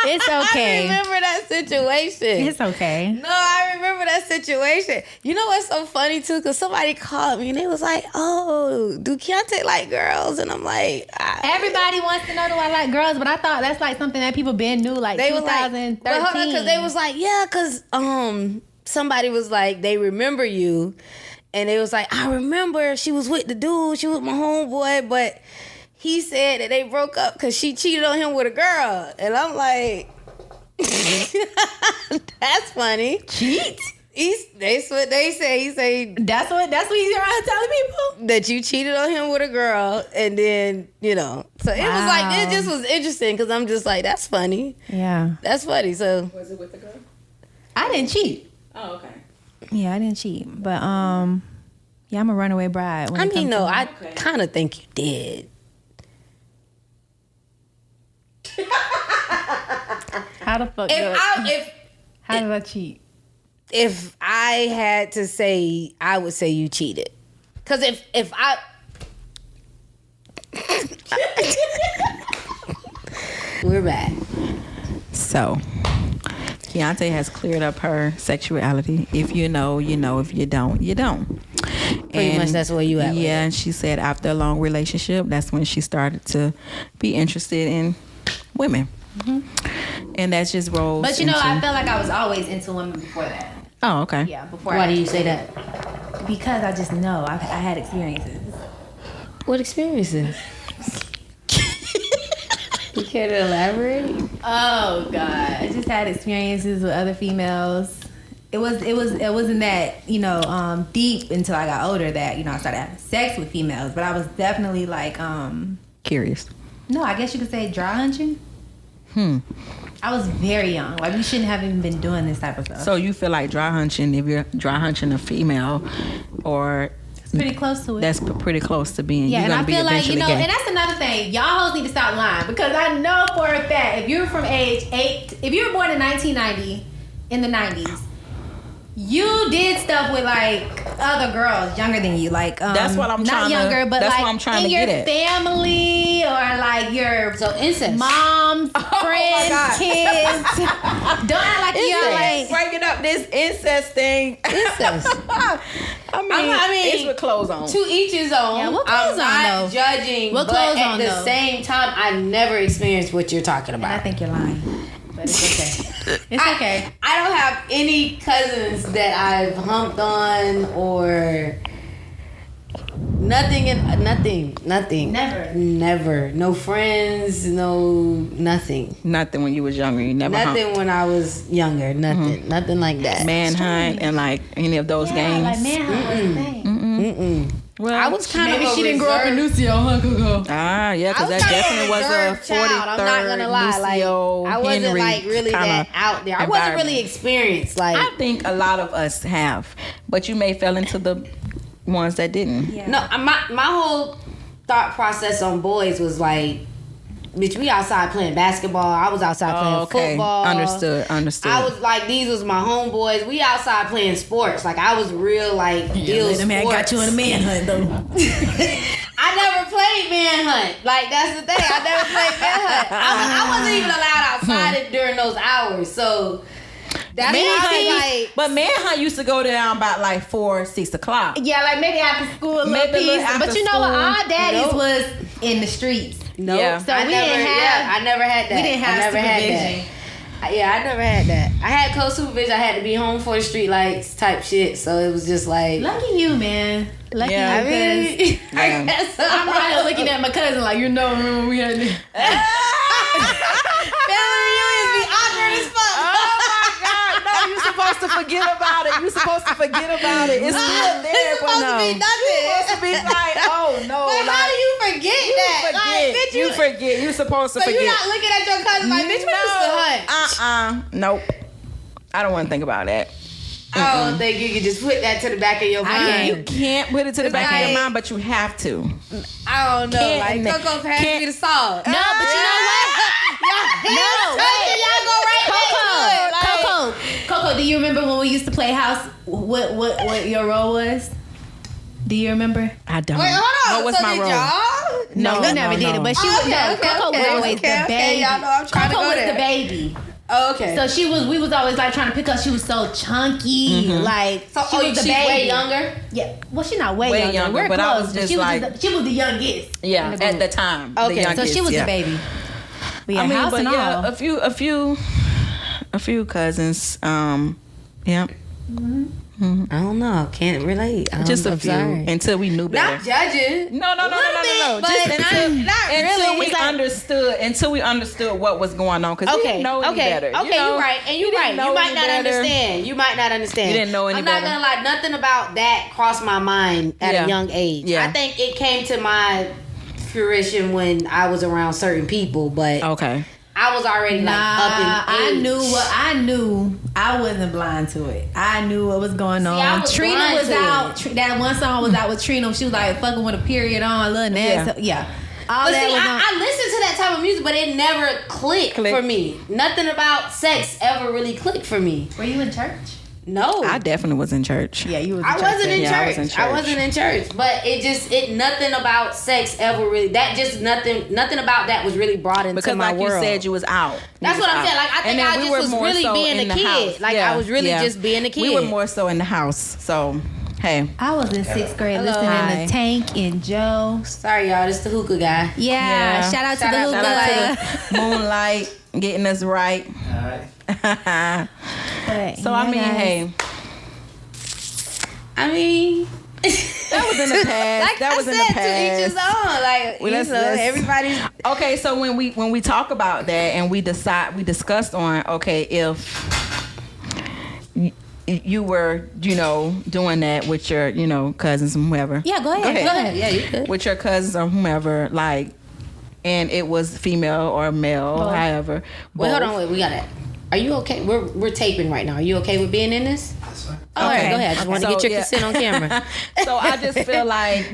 It's okay. I remember that situation. It's okay. No, I remember that situation. You know what's so funny too? Because somebody called me and they was like, "Oh, do Kiante like girls?" And I'm like, everybody wants to know, do I like girls? But I thought that's like something that people been knew, like they 2013. Was like, well, hold on, because they was like, yeah, because somebody was like, they remember you. And they was like, I remember she was with the dude. She was my homeboy. But he said that they broke up because she cheated on him with a girl. And I'm like, that's funny. Cheat? That's what they say. He say that's what he's around telling people? That you cheated on him with a girl. And then, So it was like, it just was interesting because I'm just like, that's funny. Yeah. That's funny. So Was it with the girl? I didn't cheat. Oh, okay. Yeah, I didn't cheat, but I'm a runaway bride. I kind of think you did. How the fuck? How did I cheat? If I had to say, I would say you cheated. Cause if I we're back. So Kiante has cleared up her sexuality. If you know, you know. If you don't, you don't. Pretty much that's where you at. Yeah, and she said after a long relationship, that's when she started to be interested in women. And that's just rolls. But I felt like I was always into women before that. Oh, okay. Yeah, before. Why do you say that? Because I just know I had experiences. What experiences? You care to elaborate? Oh God, I just had experiences with other females. It wasn't that deep until I got older that I started having sex with females. But I was definitely like curious. No, I guess you could say dry hunching. I was very young. Like we shouldn't have even been doing this type of stuff. So you feel like dry hunching, if you're dry hunching a female, or it's pretty close to it. That's pretty close to being. Yeah, you're and I feel like gay. and that's another thing. Y'all hoes need to stop lying because I know for a fact if you're from age 8, if you were born in 1990, in the 90s. You did stuff with like other girls younger than you, like that's what I'm not trying younger, to, but that's like what I'm trying in to your get at. family or like your incest, mom's friends, kids. Don't act like you're like breaking up this incest thing. Incest. I mean, it's with clothes on. To each his own. Yeah, what clothes I'm on not though? judging, what but clothes at on the though? same time, I never experienced what you're talking about. And I think you're lying. But it's okay. It's okay. I don't have any cousins that I've humped on or nothing. Never. No friends. No nothing. Nothing when you was younger. You never. Nothing humped. when I was younger. Nothing. Nothing like that. Manhunt and like any of those games. Like manhunt was the thing. Well, I was kind of. Maybe she didn't grow up in Lucio, huh, Coco? Ah, yeah, because that definitely was a 43rd I'm not gonna lie. Lucio, I wasn't Henry like really that out there. I wasn't really experienced. Like I think a lot of us have, but you may fell into the ones that didn't. Yeah. No, my whole thought process on boys was like, bitch, we outside playing basketball. I was outside playing football. Understood. I was like, these was my homeboys. We outside playing sports. Like I was real like deal sports. Man got you in a manhunt though. I never played manhunt. Like that's the thing. I never played manhunt. I wasn't even allowed outside during those hours. So that's manhunt, but manhunt used to go down about like 4, 6 o'clock. Yeah, like maybe after school, a little piece. But you know what? Our daddies was in the streets. No, yeah. So I never had that. We didn't have supervision. Yeah, I never had that. I had co-supervision. I had to be home for the street lights type shit. So it was just like lucky you, man. Lucky you. I mean, I'm right here looking at my cousin like, remember when we had this? Family reunions be awkward as fuck. You're supposed to forget about it. You're supposed to forget about it. It's still there, it's but supposed to be nothing. You're supposed to be like, oh no. But like, how do you forget that? Like, bitch, you forget. You're supposed to forget. So you're not looking at your cousin like, bitch, we used to hunt. Nope. I don't want to think about that. I don't think you can just put that to the back of your mind. You can't put it to the back of your mind, but you have to. I don't know. Like, Coco passed me the salt. No, but you know what? Y'all go right Coco, do you remember when we used to play house? What your role was? Do you remember? I don't. Wait, hold on. What was my role? Y'all? No, we never did it. But she was Coco was always the baby. Y'all know I'm trying Coco to go was there. the baby. Oh, okay. So we was always like trying to pick up. She was so chunky, like So, she was the she's baby. way younger? Yeah, well, she's not way younger. We're but close. I was just she was like, she was the youngest. yeah, at the time. Okay, the so youngest, she was yeah. the baby. But yeah, I mean, house but and yeah, all. a few cousins. Yeah, I don't know. Can't relate. just a I'm few sorry. until we knew better. Not judging. No. bit, but Just until really. we It's like- understood what was going on because we Okay. didn't know any better. Okay, you know? you're right. And you're We right. didn't know You might any not better. understand. You might not understand. You didn't know any I'm not better. gonna lie. Nothing about that crossed my mind at Yeah. a young age. Yeah. I think it came to my fruition when I was around certain people, but Okay. I was already like up in age. I knew. I wasn't blind to it. I knew what was going on. I was Trina blind was to out. That one song was out with Trina. She was like fucking with a period on, little nasty. Yeah. All But that see, was on. I listened to that type of music, but it never clicked for me. Nothing about sex ever really clicked for me. Were you in church? No. I definitely was in church. Yeah, you was. I wasn't in Yeah, I was church. in church. I wasn't in church. But nothing about sex ever really, nothing about that was really brought into Because my like world. you said, you was out. That's what I'm saying. Like, I think I just was really being a kid. Like, I was really just being a kid. We were more so in the house. So, hey. I was in 6th grade listening Hi. to Tank and Joe. Sorry, y'all. This the hookah guy. Yeah, shout out to the Shout out hookah. to the Moonlight getting us right. But, So, I mean, guys. hey. I mean, That was in the past. like that I was in said, the to each his past. own. Like, Well, you let's- know, let's- everybody's. Okay, so when we talk about that and we discussed on, okay, if you were, doing that with your, cousins and whoever. Yeah, go ahead. Yeah, you could. With your cousins or whomever, like, and it was female or male, Both. however. Wait, hold both. on. Wait, we got it. Are you okay? We're taping right now. Are you okay with being in this? That's fine. All right, Okay. go ahead. I just want to So, get your yeah. consent on camera. So I just feel like,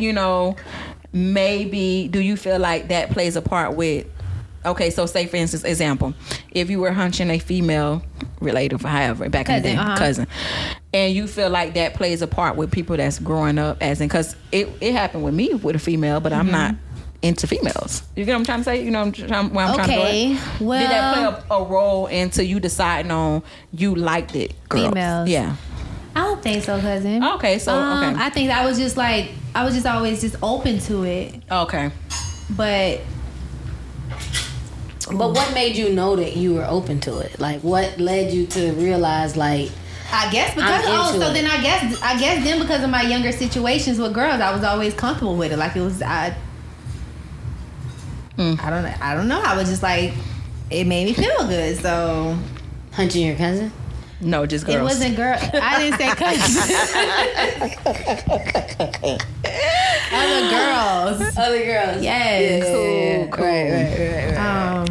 maybe, do you feel like that plays a part with, okay, so say for instance, example, if you were hunching a female relative, however, back in the day, cousin, and you feel like that plays a part with people that's growing up, as in, because it happened with me with a female, but I'm not into females. You get what I'm trying to say? You know what I'm trying to Okay, go? Did that play a role into you deciding on you liked it, girls? Females. Yeah. I don't think so, cousin. Okay, so, okay. I think I was just always just open to it. Okay. But But what made you know that you were open to it? Like, what led you to realize, like, I guess because I'm into it. then I guess then because of my younger situations with girls, I was always comfortable with it. Like it was I don't know. I was just like it made me feel good. So hunching your cousin? No, just girls. it wasn't girl. I didn't say cousin. Other girls. Other girls. Yes. Cool. Right.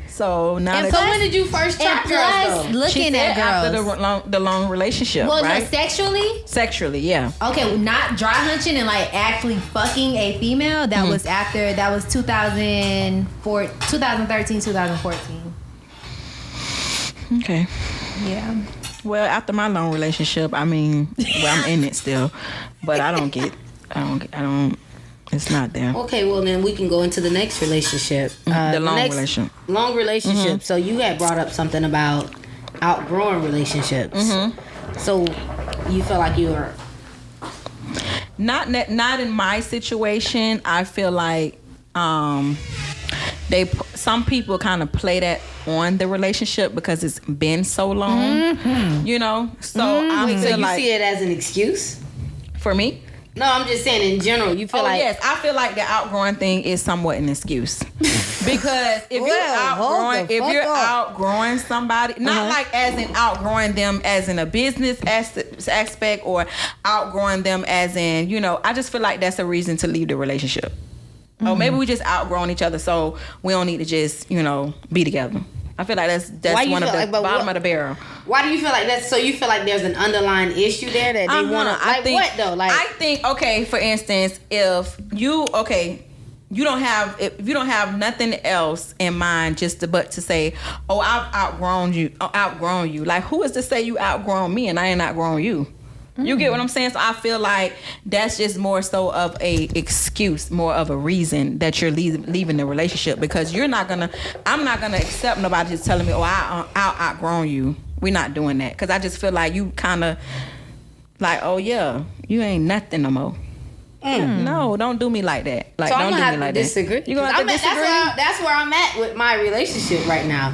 So now And that So when did you first try And girls, plus, though? looking at after girls. the long relationship, Well, right? no, sexually. Sexually, yeah. Okay, not dry hunching and like actually fucking a female. That was after. That was 2004, 2013, 2014. Okay. Yeah. Well, after my long relationship, I mean, I'm in it still, but I don't. It's not there. Okay, well then we can go into the next relationship. The long relationship. Long relationship. So you had brought up something about outgrowing relationships. So you feel like you were Not in my situation. I feel like some people kind of play that on the relationship because it's been so long. So I Wait, feel so you like see it as an excuse? for me. No, I'm just saying in general. You feel Oh like yes, I feel like the outgrowing thing is somewhat an excuse because if you're outgrowing somebody, not like as in outgrowing them as in a business aspect or outgrowing them as in I just feel like that's a reason to leave the relationship. Or maybe we just outgrown each other, so we don't need to just be together. I feel like that's Why you one of feel the like- but bottom what- of the barrel. Why do you feel like that? So you feel like there's an underlying issue there that they want to, like, what though? Like, I think, okay, for instance, if you don't have nothing else in mind but to say, oh, I've outgrown you. Like, who is to say you outgrown me and I ain't outgrown you? You get what I'm saying? So I feel like that's just more so of a excuse, more of a reason that you're leaving the relationship, because I'm not gonna accept nobody just telling me, oh, I outgrown you. We're not doing that, because I just feel like you kind of like, oh yeah, you ain't nothing no more. No, don't do me like that. Like, so don't I'm gonna do me have like to disagree. that. You gonna have to disagree? That's where I'm at with my relationship right now.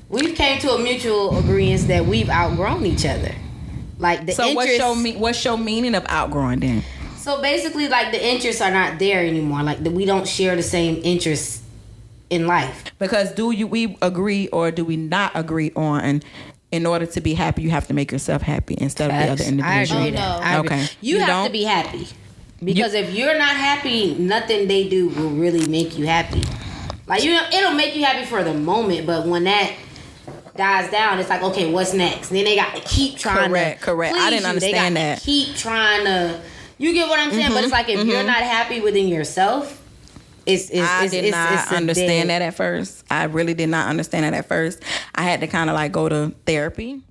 We've came to a mutual agreement that we've outgrown each other. Like the so interests, what's your meaning of outgrowing then? So basically, like, the interests are not there anymore. Like, we don't share the same interests in life. Because we agree or do we not agree on, in order to be happy, you have to make yourself happy instead of the other individual? I agree. I agree. Okay. You have to be happy. Because if you're not happy, nothing they do will really make you happy. Like, it'll make you happy for the moment, but when that dies down, it's like, okay, what's next? And then they got to keep trying correct. Please I didn't understand they got that. To keep trying to. You get what I'm saying? But it's like, if you're not happy within yourself, I did not understand that at first. I really did not understand that at first. I had to kind of like go to therapy.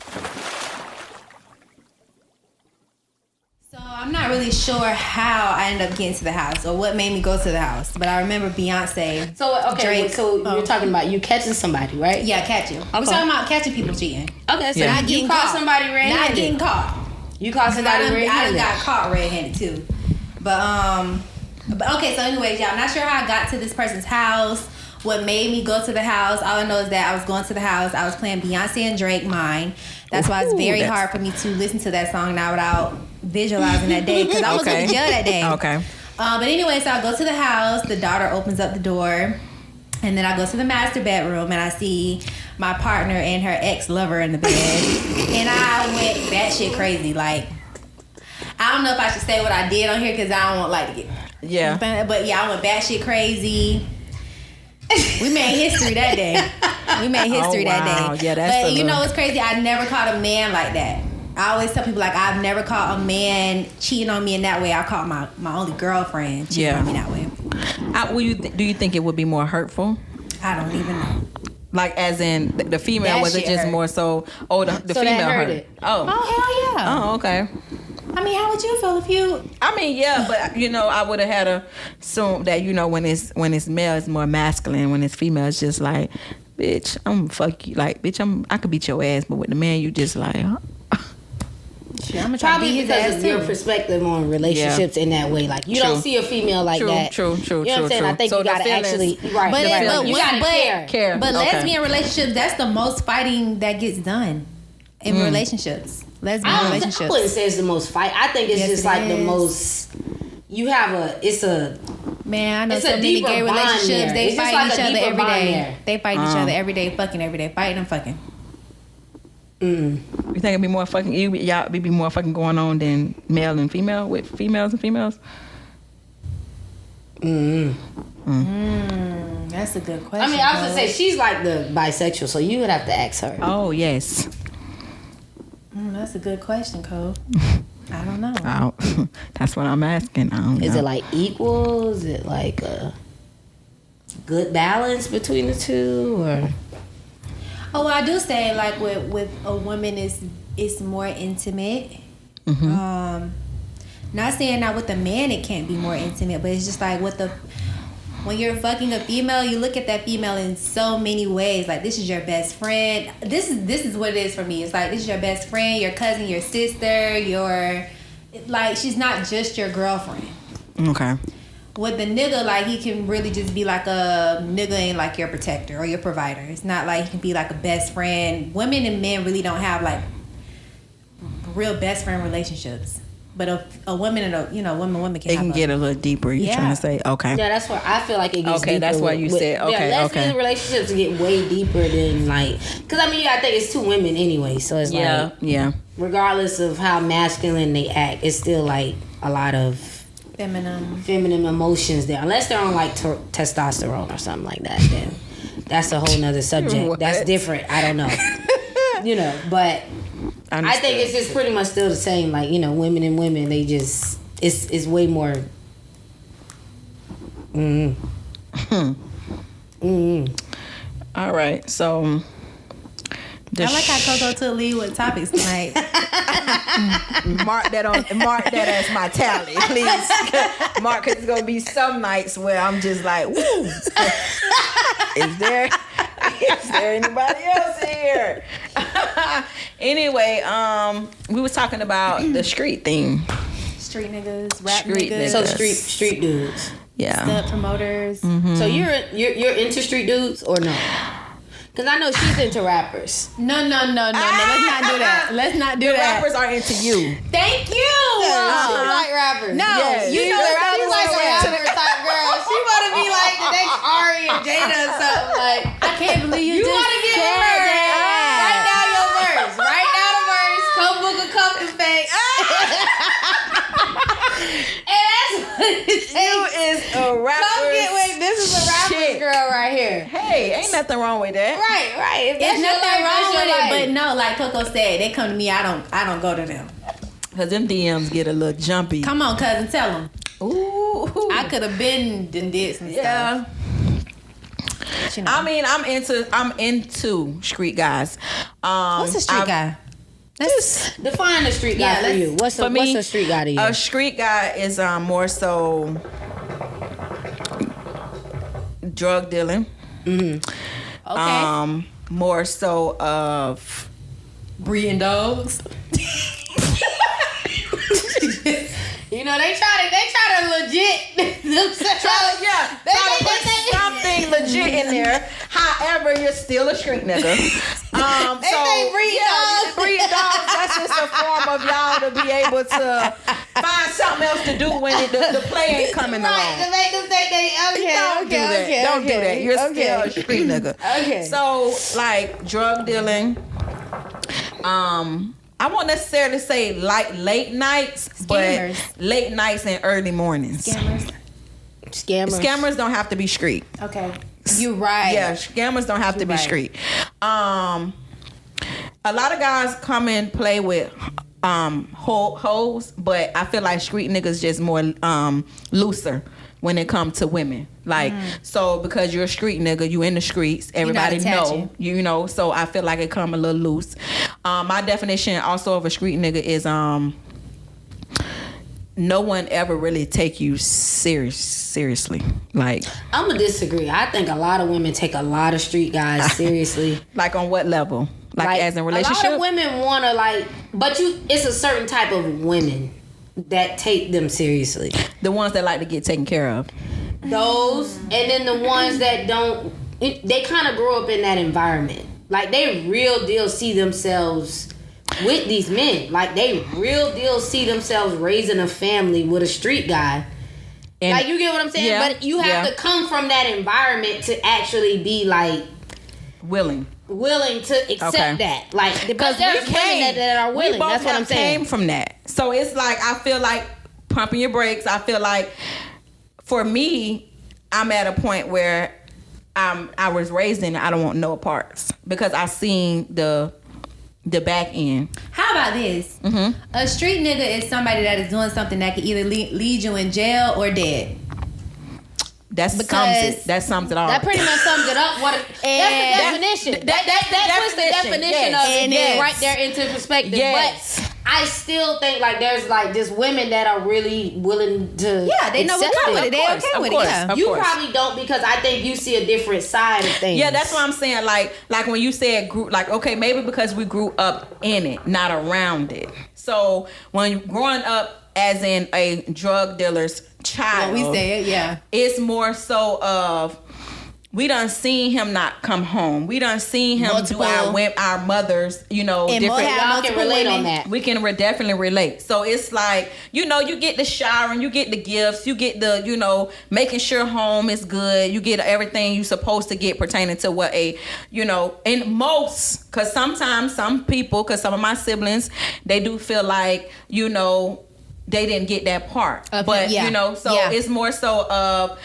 So I'm not really sure how I ended up getting to the house or what made me go to the house, but I remember Beyonce. So okay, Drake, so you're talking about you catching somebody, right? Yeah, catching. We're talking about catching people cheating. Okay, so Yeah. you caught somebody red-handed. Not getting caught. You caught somebody I red-handed. got caught red-handed too. But okay, so anyways, y'all, I'm not sure how I got to this person's house. What made me go to the house? All I know is that I was going to the house. I was playing Beyonce and Drake Mine. That's why it's very hard for me to listen to that song now without visualizing that day, because I was going to jail that day. Okay. But anyway, so I go to the house. The daughter opens up the door. And then I go to the master bedroom and I see my partner and her ex-lover in the bed. And I went batshit crazy. Like, I don't know if I should say what I did on here because I don't want like to get... Yeah. But yeah, I went batshit crazy. We made history that day. That day. Yeah, that's but you know what's crazy? I never caught a man like that. I always tell people, like, I've never caught a man cheating on me in that way. I caught my only girlfriend cheating on me that way. Do you think it would be more hurtful? I don't even know. Like, as in the female, That was it shit just hurt. more so? Oh, the So female that hurt hurt it. Oh. Oh, hell yeah. Oh, okay. I mean, how would you feel if you... I mean, yeah, but you know, I would have had to assume that, you know, when it's male, it's more masculine. When it's female, it's just like, bitch, I'm fuck you. Like, bitch, I could beat your ass, but with the man, you just like, huh? Shit, I'm gonna try to Probably beat his because ass of too. your perspective on relationships in that way. Like, you don't see a female like that. True. You know what I'm saying? I think So you the gotta feelings- actually right. But right. You gotta care. But Okay. lesbian relationships, that's the most fighting that gets done in relationships. Lesbian I relationships. wouldn't say it's the most fight. I think it's Yes, just it like the is. most. You have it's a. Man, I know It's so a many deeper gay bond relationships. there. They It's just fight like each a other deeper every bond day. there. They fight each other every day, fucking every day, fighting and fucking. You think it'd be more fucking? Y'all be more fucking going on than male and female with females and females? That's a good question. I mean, I was gonna Cole. say she's like the bisexual, so you would have to ask her. Oh yes. That's a good question, Cole. I don't know. That's what I'm asking. I don't know. Is it like equal? Is it like a good balance between the two, or? Oh, well, I do say like with a woman it's more intimate. Not saying that with a man it can't be more intimate, but it's just like when you're fucking a female, you look at that female in so many ways. Like, this is your best friend. This is what it is for me. It's like, this is your best friend, your cousin, your sister, like, she's not just your girlfriend. Okay. With the nigga, like, he can really just be like a nigga and like your protector or your provider. It's not like he can be like a best friend. Women and men really don't have like real best friend relationships. But a woman and women can. It can get a little deeper. You're trying to say, okay. Yeah, that's where I feel like it gets deeper. Okay, that's why you said, okay, lesbian relationships get way deeper than like, because I mean, I think it's two women anyway, so it's like, regardless of how masculine they act, it's still like a lot of feminine emotions there, unless they're on like testosterone or something like that. Then that's a whole nother subject. What? That's different. I don't know. But I think it's just pretty much still the same. Like, women and women, they just, it's way more. All right, so. I like how Coco took lead with topics tonight. Mark that as my tally, please. Mark, 'cause it's gonna be some nights where I'm just like, woo. Is there anybody else here? Anyway, we was talking about the street thing. Street niggas, rap Street niggas. So street dudes. Yeah. Stunt promoters. So you're into street dudes or no? Because I know she's into rappers. No. Let's not do that. Let's not do that. Rappers are into you. Thank you. She like rappers. No, Yes. you know She's rappers like a are rapper type girl. She want to be like the next Ari or Jada or something. Like, I can't believe you want to just get said a verse. that. Write down your verse. Write down a verse. Come book a comfort fake. And that's what it takes. You is a rapper. Come get with. This is a rapper's girl right here. Hey, ain't nothing wrong with that. Right. If There's that's your nothing life, wrong that's your with it, life. but no, like Coco said, they come to me. I don't go to them. Cause them DMs get a little jumpy. Come on, cousin, tell them. Ooh. I could have been and did some Yeah. stuff. But, I mean, I'm into street guys. What's a street guy? Just Define the street guy for you. What's a street guy to you? A street guy is more so drug dealing. Okay. More so of Breeding dogs. They try to legit. try to put something legit in there. However, you're still a street nigga. They say breed dogs. Breed dogs. That's just a form of y'all to be able to find something else to do when the play ain't coming Right, along. to make them think they Don't do that. You're still a street nigga. Okay. So, like, drug dealing. I won't necessarily say like late nights, Scammers. but late nights and early mornings. Scammers. Scammers don't have to be street. Okay. You right. Yeah, scammers don't have to be right. street. A lot of guys come and play with hoes, but I feel like street niggas just more looser when it comes to women. Like, so because you're a street nigga, you in the streets, everybody know, you know, so I feel like it come a little loose. My definition also of a street nigga is no one ever really take you seriously. Like, I'm gonna disagree. I think a lot of women take a lot of street guys seriously. like on what level? Like as in relationship? A lot of women wanna but it's a certain type of women that take them seriously. The ones that like to get taken care of. Those, and then the ones that don't, they kind of grow up in that environment. Like, they real deal see themselves with these men. Like, they real deal see themselves raising a family with a street guy. And like, you get what I'm saying? Yeah, but you have to come from that environment to actually be, like, willing to accept that. Like, because there's women that are willing. We both That's what I'm saying. came from that. So it's like, I feel like pumping your brakes. I feel like for me, I'm at a point where I was raised in I don't want no parts because I seen the back end. How about this? Mm-hmm. A street nigga is somebody that is doing something that can either lead you in jail or dead. That sums it all. That pretty much sums it up. That's the definition. That puts the definition of it right there into perspective. Yes. But I still think like there's like just women that are really willing to. Yeah, they know what's up with it. They okay with it. Yeah. You probably don't because I think you see a different side of things. Yeah, that's what I'm saying. Like when you said group, like okay, maybe because we grew up in it, not around it. So when you're growing up as in a drug dealer's child, we say it, yeah. It's more so of we done seen him not come home. We done seen him do our mothers, you know, and different. Y'all can relate on that. We can definitely relate. So it's like, you know, you get the showering, you get the gifts, you get the, you know, making sure home is good. You get everything you supposed to get pertaining to what a, you know, and most, because sometimes some people, because some of my siblings, they do feel like, you know, they didn't get that part. But, you know, so it's more so of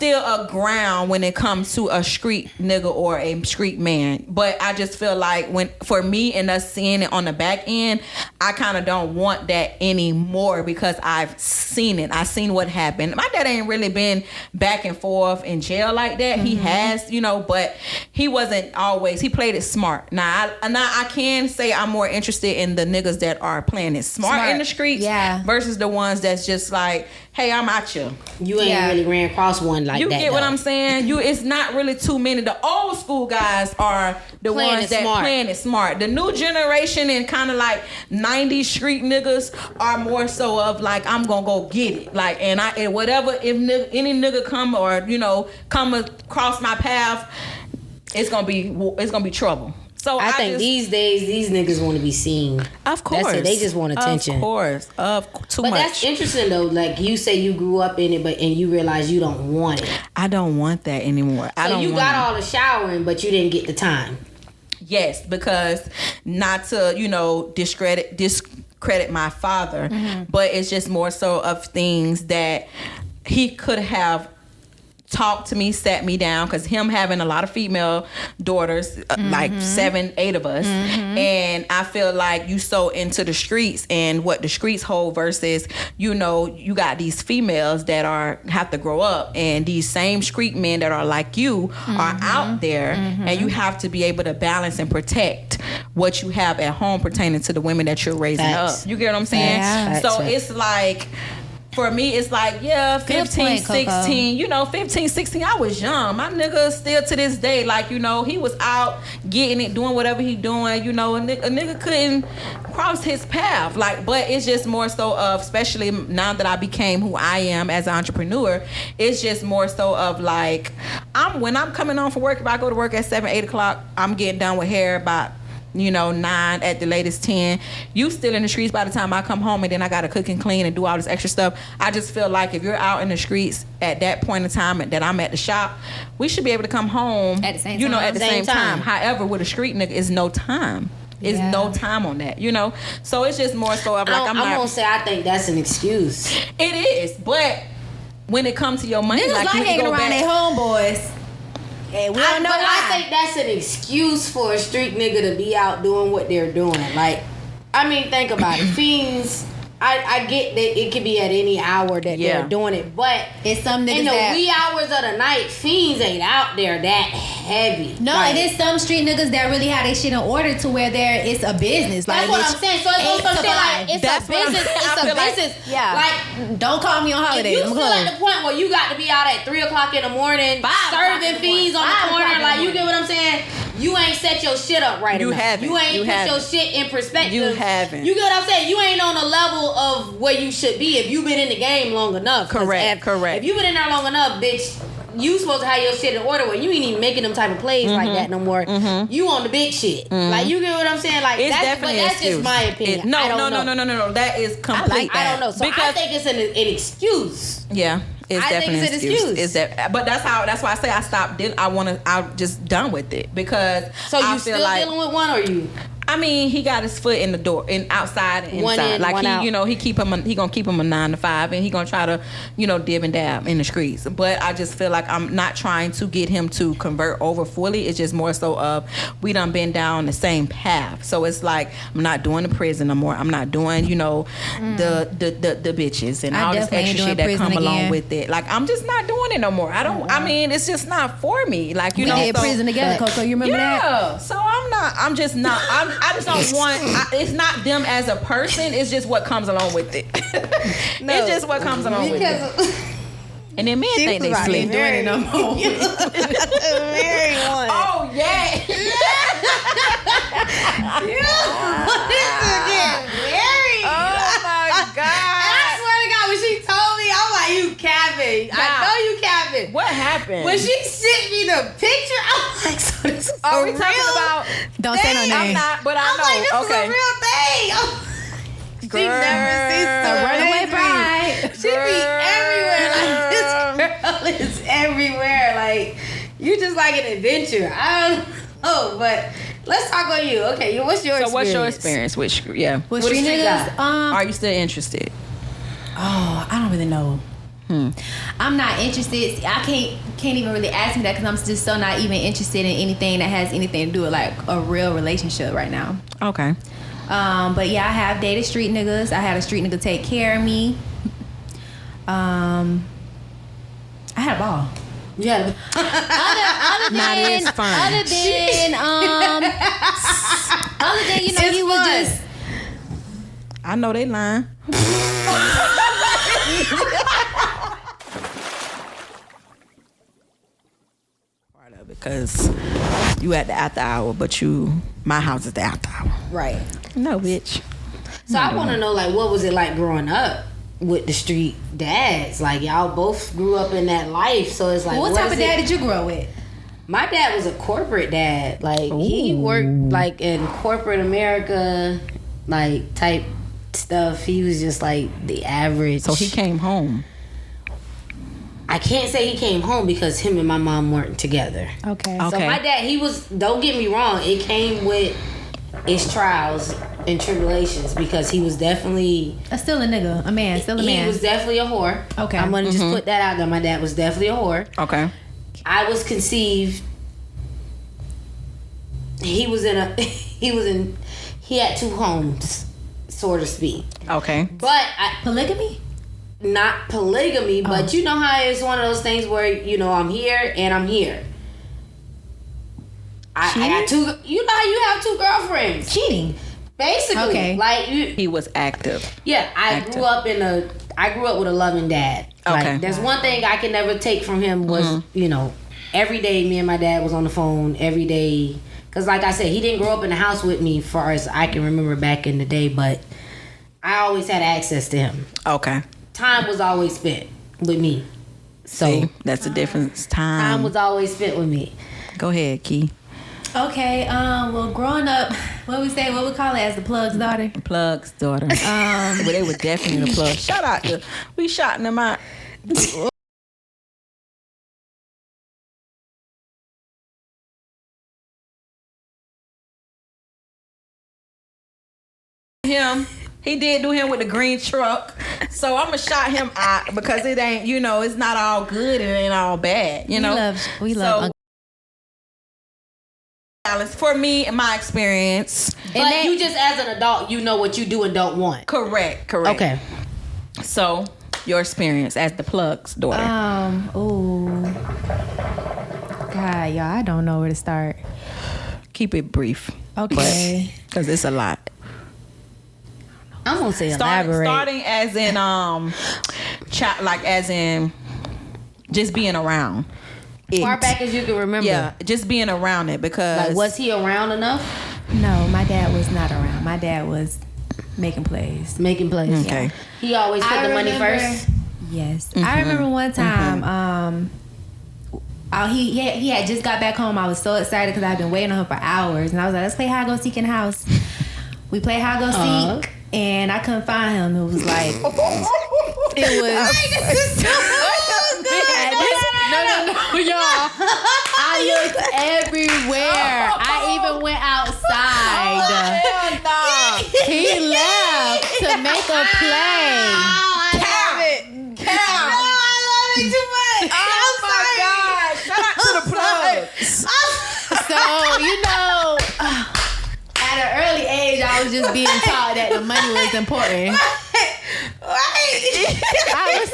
still a ground when it comes to a street nigga or a street man. But I just feel like for me and us seeing it on the back end, I kind of don't want that anymore because I've seen it. I've seen what happened. My dad ain't really been back and forth in jail like that. He has, but he wasn't always. He played it smart. Now I can say I'm more interested in the niggas that are playing it smart in the streets versus the ones that's just like, hey, I'm at you. You ain't really ran across one like that. You get what I'm saying? It's not really too many. The old school guys are the ones that playing it smart. The new generation and kind of like 90s street niggas are more so of like, I'm gonna go get it. Like, and whatever, if any nigga come or come across my path, it's gonna be trouble. So I think these days these niggas want to be seen. Of course, that's it. They just want attention. Of course, too much. But that's interesting though. Like you say, you grew up in it, and you realize you don't want it. I don't want that anymore. So you got all the showering, but you didn't get the time. Yes, because not to discredit my father, but it's just more so of things that he could have talked to me, sat me down, because him having a lot of female daughters, like 7, 8 of us, and I feel like you so into the streets and what the streets hold versus you got these females that have to grow up, and these same street men that are like you are out there, and you have to be able to balance and protect what you have at home pertaining to the women that you're raising up. You get what I'm saying? Yeah. So it's like, for me, it's like, 15, 16, 15, 16, I was young. My nigga still to this day, like, he was out getting it, doing whatever he doing, a nigga couldn't cross his path. Like, but it's just more so of, especially now that I became who I am as an entrepreneur, it's just more so of like, when I'm coming home from work, if I go to work at 7, 8 o'clock, I'm getting done with hair by 9 at the latest 10. You still in the streets by the time I come home, and then I gotta cook and clean and do all this extra stuff. I just feel like if you're out in the streets at that point in time that I'm at the shop, we should be able to come home at the same time. At the same time. However, with a street nigga, it's no time. It's no time on that, So it's just more so of like, I'm gonna say I think that's an excuse. It is, but when it comes to your money, niggas like hanging around their homeboys. And we don't know why. I think that's an excuse for a street nigga to be out doing what they're doing. Like, I mean, think about it. Fiends, I get that it could be at any hour that they're doing it, but it's some niggas in the wee hours of the night, fiends ain't out there that heavy. No, like, it is some street niggas that really have their shit in order to where it's a business. That's what I'm saying. So it's something like it's that's a business. It's a business. Yeah. Like, don't call me on holidays. If you still at the point where you got to be out at 3 o'clock in the morning serving fiends on the corner, like, you get what I'm saying? You ain't set your shit up right enough. Haven't. You ain't put your shit in perspective. You haven't. You get what I'm saying? You ain't on the level of where you should be if you've been in the game long enough. Correct. If you've been in there long enough, bitch, you supposed to have your shit in order where you ain't even making them type of plays like that no more. You on the big shit. Like, you get what I'm saying? Like, it's that's just my opinion. No. That is complete. I don't know. So I think it's an excuse. Yeah. It's definitely an excuse. But that's why I say I stopped. I'm just done with it because. So you still dealing with one, or you? I mean, he got his foot in the door, and outside and one inside. In, like one out. he gonna keep him a 9 to 5, and he gonna try to, dib and dab in the streets. But I just feel like I'm not trying to get him to convert over fully. It's just more so of we done been down the same path. So it's like I'm not doing the prison no more. I'm not doing the bitches and all this extra shit that come along with it. Like, I'm just not doing it no more. I don't. I mean, it's just not for me. Like, we did prison together, Coco. You remember that? Yeah. So I'm just not. I just don't want. it's not them as a person. It's just what comes along with it. It's just what comes along with it. And then men think they sleep. Doing it no more. Marry one. Oh yeah. Married. Oh my God. And I swear to God, when she told me, I'm like, you capping. I know you capping. What happened? When she sent me the picture, I'm like, so this is Are a we talking real about? Don't say no I'm name. not, but I I'm know. like, this Okay. is a real thing. She never sees A runaway bride. She be everywhere. Like, this girl is everywhere. Like, you just like an adventure. I don't know, but let's talk on you. Okay, what's your experience? So what's your experience with With street niggas? Are you still interested? Oh, I don't really know. I'm not interested. I can't even really ask me that because I'm just so not even interested in anything that has anything to do with like a real relationship right now. Okay. But yeah, I have dated street niggas. I had a street nigga take care of me. I had a ball. Yeah. Other Not than, as fun. other than you know, It's he was fun. just. I know they lying. Part of it, because you at the after hour, but my house is the after hour. Right. No, bitch. So I want to know, like, what was it like growing up with the street dads? Like, y'all both grew up in that life, so it's like, What type is of dad it? did you grow with? My dad was a corporate dad. Like, he worked like in corporate America, like type stuff. He was just like the average. So he came home. I can't say he came home because him and my mom weren't together. Okay. So my dad, he was, don't get me wrong, it came with its trials and tribulations because he was definitely, Still a nigga, a man, still a he man. was definitely a whore. Okay. I'm going to just put that out there. My dad was definitely a whore. Okay. I was conceived. He had two homes, so to speak. Okay. But Polygamy? not polygamy, but you know how it's one of those things where, you know, I'm here and I'm here. I got two, you know how you have two girlfriends. Cheating. Basically. Okay. Like, He was active. yeah, I grew up with a loving dad. Okay. Like, there's one thing I can never take from him was, you know, every day me and my dad was on the phone every day. Because like I said, he didn't grow up in the house with me far as I can remember back in the day, but I always had access to him. Okay. Time was always spent with me. So See, that's the difference. time was always spent with me. Go ahead, Key. Okay, well, growing up, what we call it as the plug's daughter? Plug's daughter. Well, they were definitely the plug. Shout out to, we shouting them out. He did do him with the green truck. So I'm going to shout him out because it ain't, you know, it's not all good and it ain't all bad, you know? We love balance for me in my experience. But you just as an adult, you know what you do and don't want. Correct. Okay. So your experience as the plug's daughter. God, y'all, I don't know where to start. Keep it brief. Okay. Because it's a lot. I'm gonna say elaborate. Starting as in as in just being around. Far back as you can remember. Yeah, just being around it because Like, was he around enough? No, my dad was not around. My dad was making plays. Making plays. Okay. Yeah. He always put the money first. Yes. I remember one time, he had just got back home. I was so excited because I'd been waiting on him for hours. And I was like, let's play hide go seek in the house. We played hide go seek. And I couldn't find him. It was like, it was. No, y'all. I looked everywhere. I even went outside. He left to make a play. I love it too much. oh my God! Shout out to the plugs. So, you know, at an early age, I was just being taught that the money was important.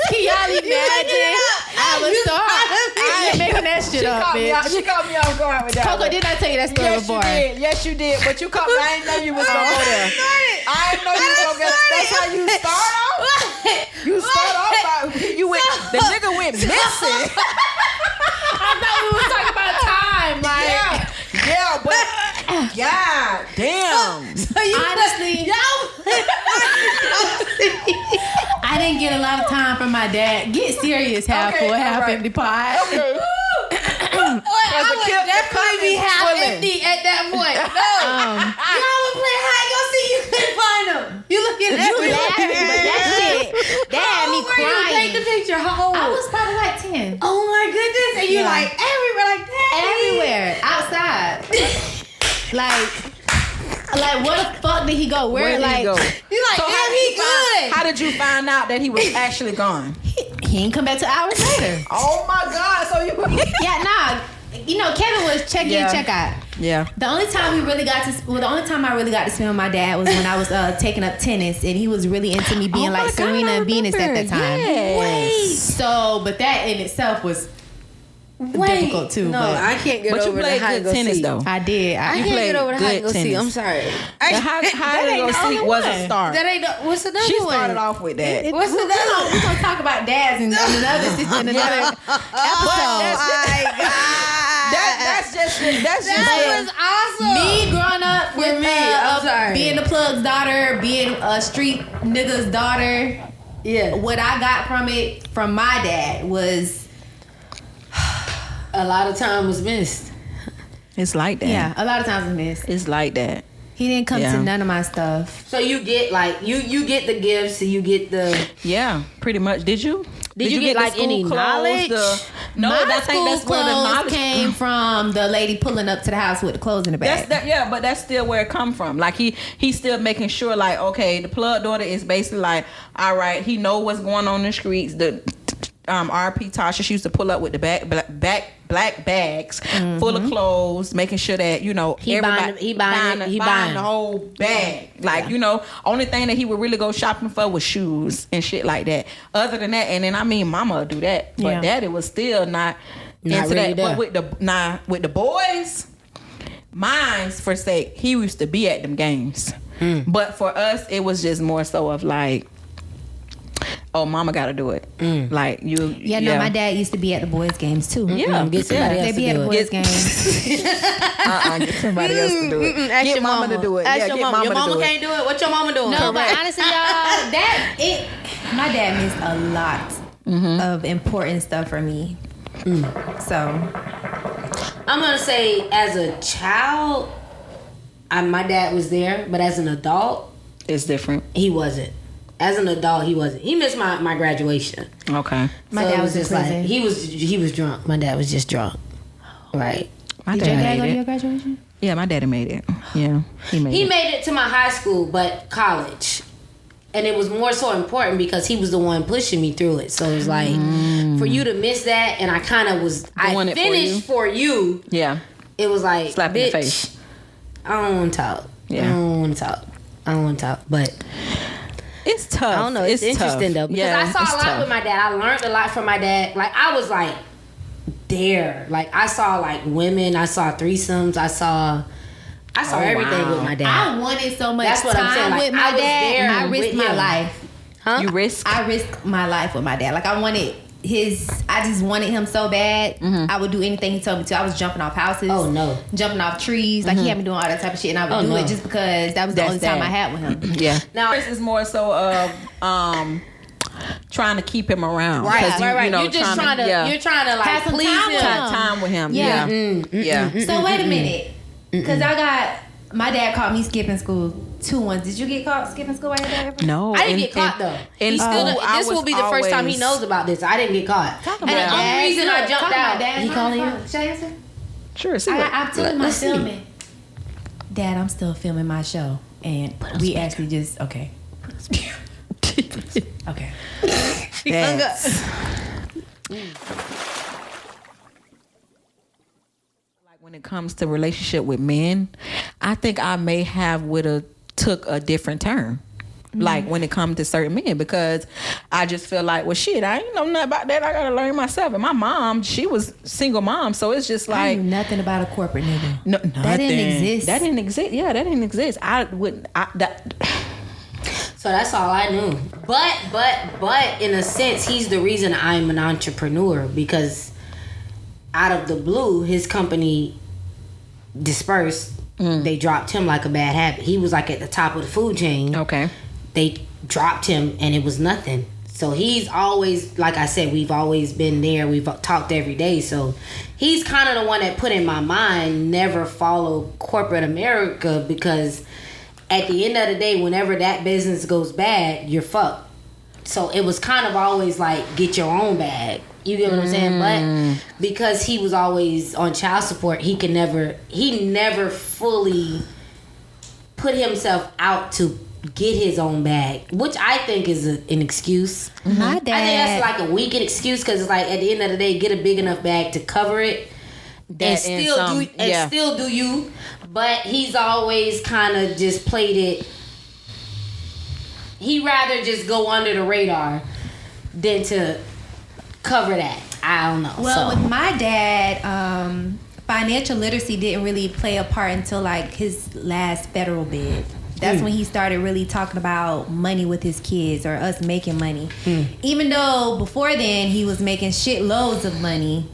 Can y'all imagine? I was so I ain't making that shit up, bitch. She caught me off guard with that. Coco, did I tell you that story Yes, before? you did. Yes, you did. But you caught me. I didn't know you was gonna go there. I didn't know you was gonna get. That's how you start off. You start off by you went. The nigga went missing. I thought we were talking about time, like. Yeah, but God damn. Honestly, I didn't get a lot of time from my dad. Get serious, half full, half empty pot. Okay. I would definitely be half empty at that point. No. Y'all would play hide go see you couldn't find them. You looking at me laughing, but that had me crying. Take the picture. How old? I was probably like 10. Oh my goodness. And you Yeah. like everywhere like that. Everywhere. Outside. like where the fuck did he go? Where did he go? You like, So damn, he good. How did you find out that he was actually gone? He didn't come back till hours later. Oh my God! So you? Yeah, nah. You know, Kevin was check in, check out. Yeah. The only time I really got to spend with my dad was when I was taking up tennis, and he was really into me being like Serena and Venus at that time. Yes. Wait. So, but that in itself was difficult too. No, but I can't get over the hide and go tennis seek. though. I did. I can't get over the hide and go seek. I'm sorry. The hide and go seek was a start. That ain't what's another She one? started off with that. What's another? We're gonna talk about dads in another episode. my God. That's just That was awesome. Me growing up with me, I'm sorry. being the plug's daughter, being a street nigga's daughter. Yeah. What I got from it from my dad was A lot of time was missed. It's like that. a lot of times I missed. It's like that. He didn't come to none of my stuff. So you get like you get the gifts, you get the. Yeah, pretty much. Did you? Did you the get like school any clothes, knowledge? No, My I think that's where the clothes knowledge came from. The lady pulling up to the house with the clothes in the bag. But that's still where it come from. Like he's still making sure, like, okay, the plug daughter is basically like, all right, he know what's going on in the streets. The RP Tasha, she used to pull up with the black bags full of clothes, making sure that he buying the whole bag. Like only thing that he would really go shopping for was shoes and shit like that. Other than that, and then mama would do that, but daddy was still not into really that. But with the boys, mine's for sake, he used to be at them games. But for us, it was just more so of like, oh, mama gotta do it. Like you. Yeah, no, my dad used to be at the boys' games too. Yeah, get somebody else They to be at do the it. boys' games. Get somebody else to do it. Ask Get your mama to do it. Ask Yeah, your get mama. Your mama to mama do it. can't do it. What your mama doing? No, but honestly, y'all, my dad missed a lot of important stuff for me. So I'm gonna say, as a child, my dad was there, but as an adult, It's different. he wasn't. As an adult, he wasn't. He missed my graduation. Okay. my So dad it was in just like prison. he was drunk. My dad was just drunk. Right. My Did your dad dad go to made your it. graduation? Yeah, my daddy made it. Yeah, he made He it. made it to my high school, but college. And it was more so important because he was the one pushing me through it. So it was like, for you to miss that, and I kind of was, Doing I it for finished you. for you. Yeah, It was like, slap in bitch, the face. I don't want to talk. Yeah. I don't want to talk. But It's tough. I don't know. It's interesting tough. though. Because I saw it's a lot tough. with my dad. I learned a lot from my dad. Like, I was like there. Like, I saw like women. I saw threesomes. I saw everything wow. with my dad. I wanted so much That's what I'm time saying. Like, with my I was dad. there I risked with my him. life. Huh? You risk. I risked my life with my dad. Like I wanted I just wanted him so bad. I would do anything he told me to. I was jumping off houses. Oh, no. Jumping off trees. Like he had me doing all that type of shit, and I would do no. it just because that was the That's only time that. I had with him. Yeah. Now- This is more so of trying to keep him around. Right, 'Cause right. know, You're just trying to you're trying to like Have some please time with him. him. time with him. Yeah. Yeah. Yeah. So wait a minute, because my dad caught me skipping school 2 months. Did you get caught skipping school by your dad ever? No, I didn't get caught though. In He still, school, I this will was be the first time he always- knows about this. I didn't get caught. And the about only reason I jumped out. He calling you? Should I answer? Sure. See what? I'm telling my Let's see. filming. Dad, I'm still filming my show, and we actually just okay. Okay. That's- Like when it comes to relationship with men, I think I may have took a different turn. Like when it comes to certain men, because I just feel like, well, shit, I ain't know nothing about that. I gotta learn myself. And my mom, she was single mom, so it's just I like knew nothing about a corporate nigga. no, That didn't exist. That didn't exist. Yeah, that didn't exist. I wouldn't. So that's all I knew. But in a sense, he's the reason I'm an entrepreneur, because out of the blue, his company dispersed. They dropped him like a bad habit. He was like at the top of the food chain. Okay. They dropped him and it was nothing. So he's always, like I said, we've always been there. We've talked every day. So he's kind of the one that put in my mind, never follow corporate America, because at the end of the day, whenever that business goes bad, you're fucked. So it was kind of always like, get your own bag. You get what I'm saying? But because he was always on child support, he never fully put himself out to get his own bag, which I think is an excuse. My dad. I think that's like a weekend excuse because it's like at the end of the day, get a big enough bag to cover it and still do you. But he's always kind of just played it. He rather just go under the radar than to cover that. I don't know. Well, with my dad, financial literacy didn't really play a part until like his last federal bid. That's when he started really talking about money with his kids or us making money. Even though before then he was making shitloads of money,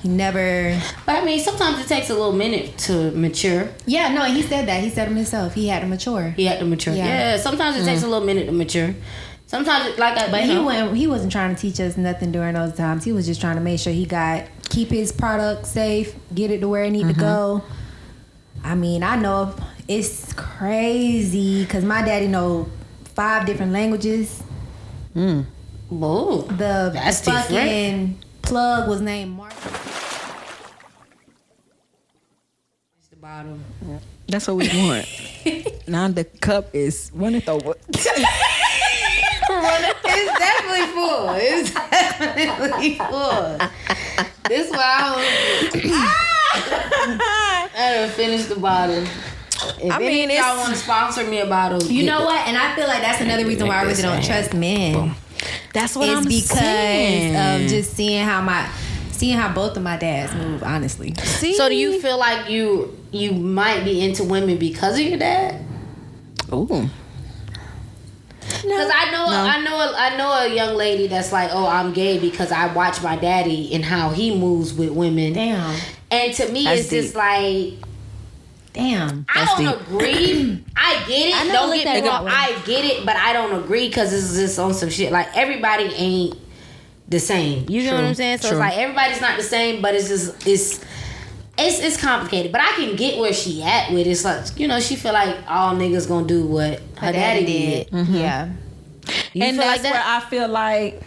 he never. But I mean, sometimes it takes a little minute to mature. Yeah, no, he said that. He said it himself. He had to mature. Yeah, sometimes it takes a little minute to mature. Sometimes, he wasn't trying to teach us nothing during those times. He was just trying to make sure keep his product safe, get it to where it need to go. I mean, I know it's crazy because my daddy know 5 different languages. Whoa, that's fucking different. Plug was named Mark. The bottom. That's what we want. Now the cup is running over. It's definitely full. This is why I done finished the bottle. If any of y'all want to sponsor me a bottle, you know what? And I feel like that's another reason why I really don't trust men. That's what I'm saying. Because of just seeing how both of my dads move. Honestly. So do you feel like you might be into women because of your dad? Ooh. Because I know a young lady that's like, oh, I'm gay because I watch my daddy and how he moves with women. Damn. And to me, it's just like, damn. I don't agree. I get it. Don't get me wrong. I get it, but I don't agree because it's just on some shit. Like everybody ain't the same. You know what I'm saying? So it's like everybody's not the same, but it's just it's complicated. But I can get where she at with it. It's like, she feel like all niggas gonna do what her daddy did. Mm-hmm. Yeah. And that's where I feel like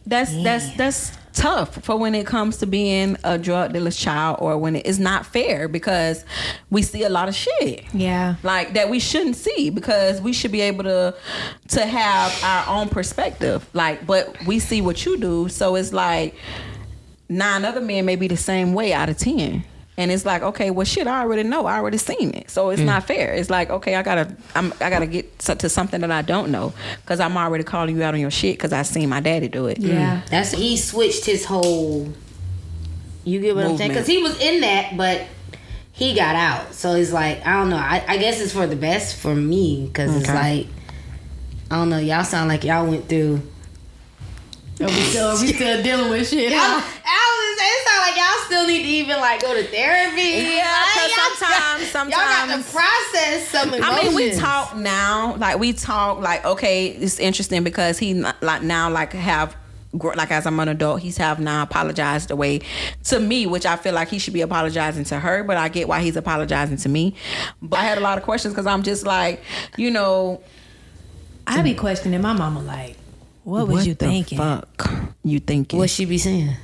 that's tough for when it comes to being a drug dealer's child, or when it's not fair because we see a lot of shit. Yeah. Like that we shouldn't see because we should be able to have our own perspective. Like, but we see what you do, so it's like 9 other men may be the same way out of 10. And it's like, okay, well, shit, I already know. I already seen it. So it's not fair. It's like, okay, I gotta get to something that I don't know because I'm already calling you out on your shit because I seen my daddy do it. Yeah. He switched his whole, you get what I'm saying? Because he was in that, but he got out. So it's like, I don't know. I guess it's for the best for me because it's like, I don't know. Y'all sound like y'all went through. Are we still dealing with shit? It sounds like y'all still need to even like go to therapy. Yeah, because sometimes y'all got to process some emotions. I mean, we talk now. Like we talk like, okay, it's interesting because he like now like have. Like as I'm an adult, he's have now apologized away to me, which I feel like he should be apologizing to her, but I get why he's apologizing to me. But I had a lot of questions because I'm just like, I be questioning my mama like, what was you thinking? Fuck you thinking? What she be saying?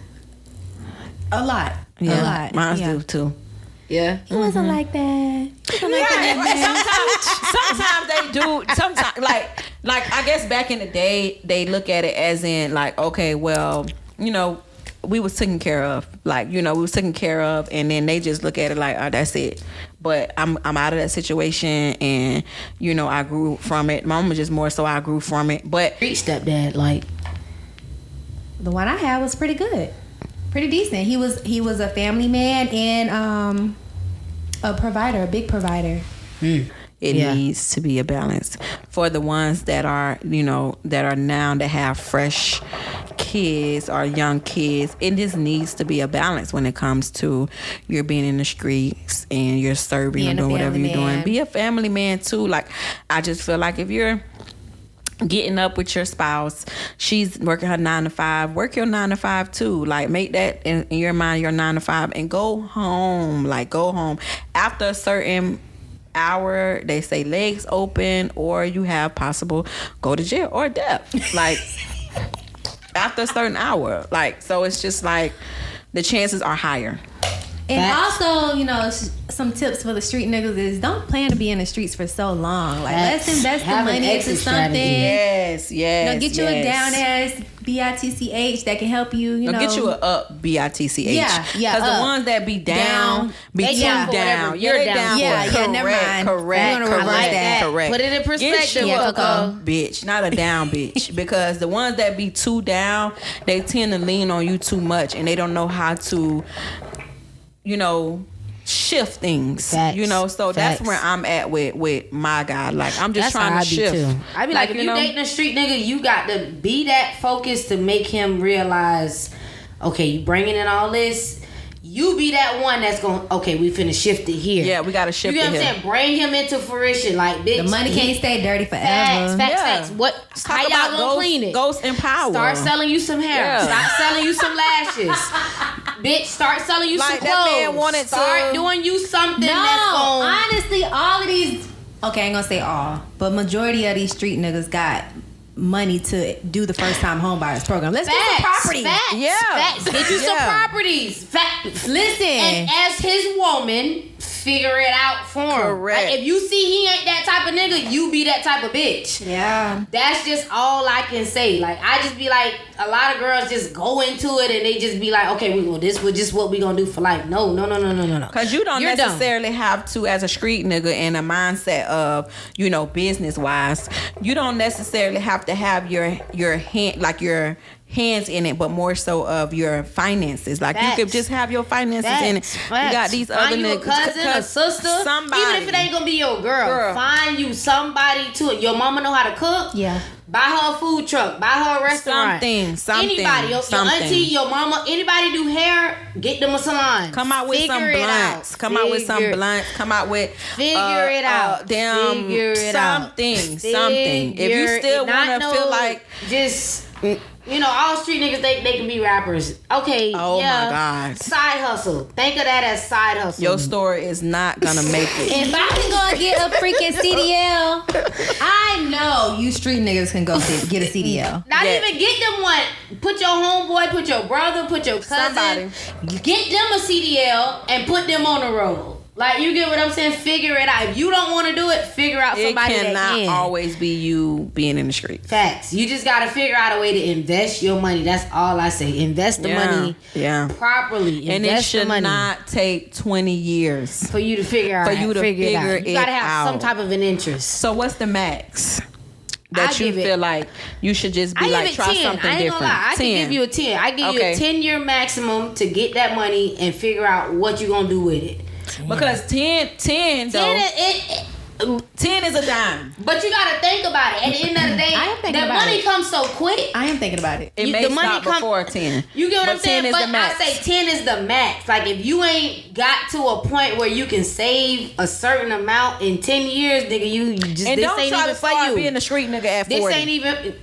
A lot. Yeah, a lot. Mine do too. Yeah. He wasn't like that. Sometimes they do. Sometimes like I guess back in the day they look at it as in like, okay, well, we was taken care of. Like, we was taken care of, and then they just look at it like, oh, that's it. But I'm out of that situation, and I grew from it. My mama just more so I grew from it. But stepdad, like the one I had was pretty good, pretty decent. He was a family man and a provider, a big provider. It needs to be a balance for the ones that are, that are now that have fresh kids or young kids. It just needs to be a balance when it comes to you're being in the streets and you're serving and doing whatever you're doing. Be a family man too. Like, I just feel like if you're getting up with your spouse, she's working her 9 to 5, work your 9 to 5 too. Like, make that in your mind your 9 to 5 and go home. Like, go home after a certain hour. They say legs open, or you have possible go to jail or death. Like after a certain hour. Like, so it's just like the chances are higher. And also, you know, some tips for the street niggas is don't plan to be in the streets for so long. Like, let's invest the money into something. Yes. You know, get you a down ass BITCH that can help you. You know, get you a up BITCH. Yeah. Because the ones that be down, be too down. You're down. Never mind. Correct. Put it in perspective, bitch, not a down bitch. Because the ones that be too down, they tend to lean on you too much, and they don't know how to, you know, shift things. Facts. You know, so that's where I'm at with my guy. Like, I'm just trying to shift. I be like, if you dating a street nigga, you got to be that focused to make him realize, okay, you bringing in all this. You be that one that's going, okay, we finna shift it here. Yeah, we gotta shift it here. You know what I'm saying? Bring him into fruition. Like, bitch. The money can't stay dirty forever. Facts. What? How y'all gonna clean it? Ghost and power. Start selling you some hair. Yeah. Start selling you some lashes. Bitch, start selling you some clothes. That man start doing you something that's going. Honestly, all of these, okay, I ain't gonna say all, but majority of these street niggas got money to do the first time home buyers program. Let's get some property. Facts. Get you some properties. Facts. Listen. And as his woman, figure it out for him. Correct. Like, if you see he ain't that type of nigga, you be that type of bitch. Yeah. That's just all I can say. Like, I just be like, a lot of girls just go into it and they just be like, okay, this was just what we gonna do for life. No. Because you don't necessarily have to, as a street nigga, in a mindset of, you know, business wise, you don't necessarily have to have your hand, like your hands in it, but more so of your finances. Like, you could just have your finances in it. You got these other niggas, a cousin, a sister, somebody. Even if it ain't gonna be your girl, find you somebody to it. Your mama know how to cook. Yeah. Buy her a food truck. Buy her a restaurant. Something. Anybody, your auntie, your mama, anybody do hair, get them a salon. Come out with some blunts. Come out with some blunts. Come out with figure it out. Something. If you still want to feel like just. You know, all street niggas, they can be rappers. Okay, oh my God. Side hustle. Think of that as side hustle. Your story is not gonna make it. If I can go get a freaking CDL, I know you street niggas can go get a CDL. Not even get them one. Put your homeboy, put your brother, put your cousin. Get them a CDL and put them on the road. Like, you get what I'm saying? Figure it out. If you don't want to do it, figure out somebody that can. It cannot always be you being in the street. Facts. You just got to figure out a way to invest your money. That's all I say. Invest the money properly. And it should not take 20 years for you to figure out. For you to figure it out. You got to have some type of an interest. So what's the max that you feel like you should just be like, try 10. something I ain't different? Gonna lie. I can give you a 10. I give you a 10-year maximum to get that money and figure out what you're going to do with it. Because 10 though, 10 is a dime. But you gotta think about it. At the end of the day, the money comes so quick. I am thinking about it. It may stop before 10. You get what I'm saying? But I say 10 is the max. Like, if you ain't got to a point where you can save a certain amount in 10 years, nigga, you just and this don't ain't try even to for start you. being a street nigga at 40. This ain't even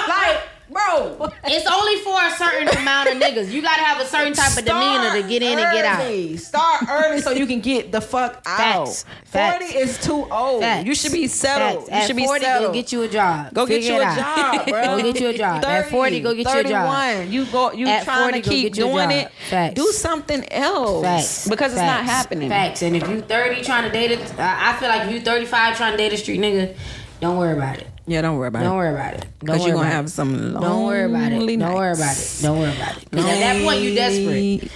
like. Bro, it's only for a certain amount of niggas. You gotta have a certain type of demeanor to get in and get out. Start early so you can get the fuck out. Facts. 40 is too old. Facts. You should be settled. Facts. You should At 40, be settled. go get you a job. Go get you a job, bro. Go get you a job. 30, At 40, go get 31, you a job. You At trying 40, to keep doing it. Facts. Do something else. Facts. Because it's not happening. Facts. And if you 30 trying to date it, I feel like if you 35 trying to date a street nigga, don't worry about it. Yeah, don't worry about it. Don't worry about it. Because you're going to have some lonely Don't worry about it. nights. Don't worry about it. Don't worry about it. Because at that point, you desperate.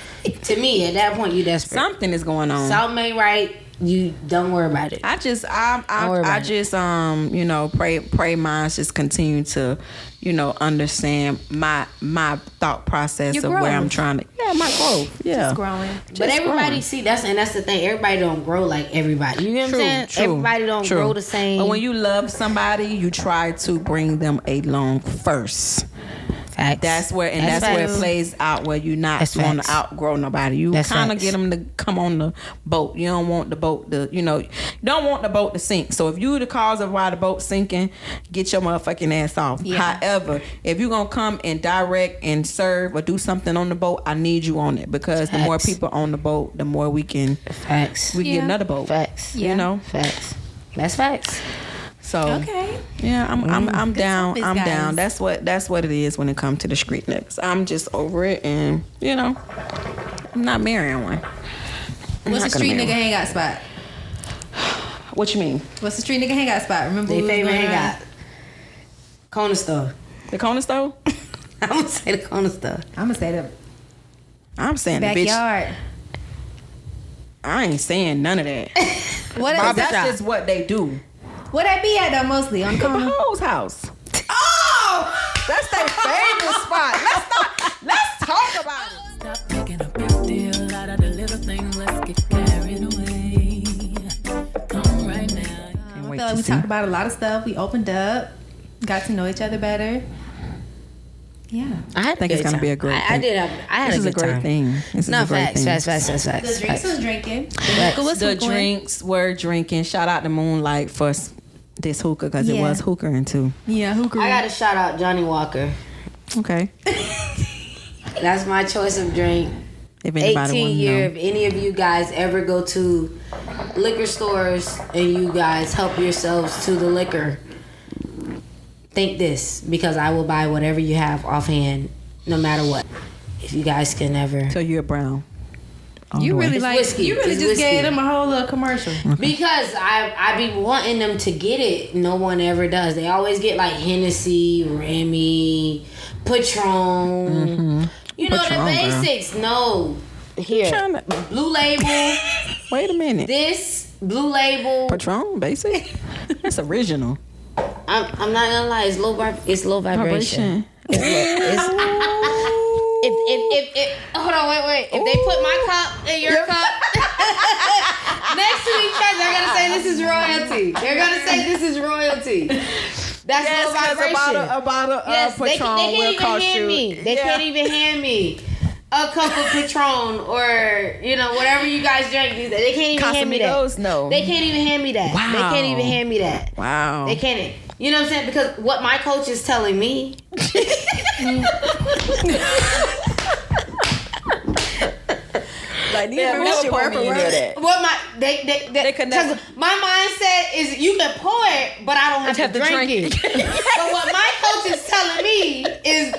To me, at that point, you desperate. Something is going on. Something ain't right. You don't worry about it. I just you know, pray minds just continue to, you know, understand my thought process of where I'm trying to my growth. Yeah. Just growing. But everybody see that's the thing. Everybody don't grow like everybody. You know what I'm saying? True. Everybody don't grow the same. But when you love somebody, you try to bring them along first. Facts. That's where it plays out, where you not want to outgrow nobody. You kind of get them to come on the boat. You don't want the boat to, you don't want the boat to sink. So if you the cause of why the boat's sinking, get your motherfucking ass off. Yeah. However, if you gonna come and direct and serve or do something on the boat, I need you on it, because the more people on the boat, the more we can get another boat. Facts. You know? Facts. That's facts. So okay, yeah, I'm down. Topics, I'm guys. down. That's what it is when it comes to the street niggas. I'm just over it, and I'm not marrying one. What's the street nigga hangout spot? What you mean? What's the street nigga hangout spot? Remember Their we was favorite going around? hangout. Corner store. The corner store? I'm gonna say the corner store. I'm gonna say the I'm saying the bitch. backyard. I ain't saying none of that. What is That's that? just what they do. What that be at though? Mostly on the The corner. hoe's house. Oh, That's their favorite spot. Let's talk about it. Stop making a big deal out of the little things. Let's get carried away. Come right now. I feel like we talked about a lot of stuff. We opened up, got to know each other better. Yeah. I think it's gonna be a great I thing. did. I had This a is good a great time. thing. This is No, a great facts, thing. facts. The drinks was drinking. The Facts. hookah was The hookah. drinks were drinking. Shout out to Moonlight for this hookah because it Yeah. was hookering too. Yeah, hookah. I gotta shout out Johnny Walker. Okay. That's my choice of drink. If anybody 18 want to year. know. If any of you guys ever go to liquor stores and you guys help yourselves to the liquor, think this, because I will buy whatever you have offhand, no matter what. If you guys can ever. So you're brown. All You the way. really It's like. whiskey. You really It's just whiskey. gave them a whole little commercial. Because I be wanting them to get it. No one ever does. They always get like Hennessy, Remy, Patron. You know Patron, the girl. basics. No. Here. Tryna- Blue Label. Wait a minute. This Blue Label. Patron, basic. It's original. I'm not gonna lie. It's low vibration. It's if hold on, wait. If they put my cup in your cup next to each other, they're gonna say this is royalty. They're gonna say this is royalty. That's low vibration. A bottle Yes, of they Patron can't will even cost hand you. me. They Yeah. can't even hand me a cup of Patron or whatever you guys drink. They can't even hand me that. Casamigos? No. They can't even hand me that. Wow. They can't even hand me that. Wow. They can't. You know what I'm saying? Because what my coach is telling me. Like, Yeah, remember what she worked for that. What my they could never- because my mindset is you can pour it, but I don't have to drink it. But what my coach is telling me is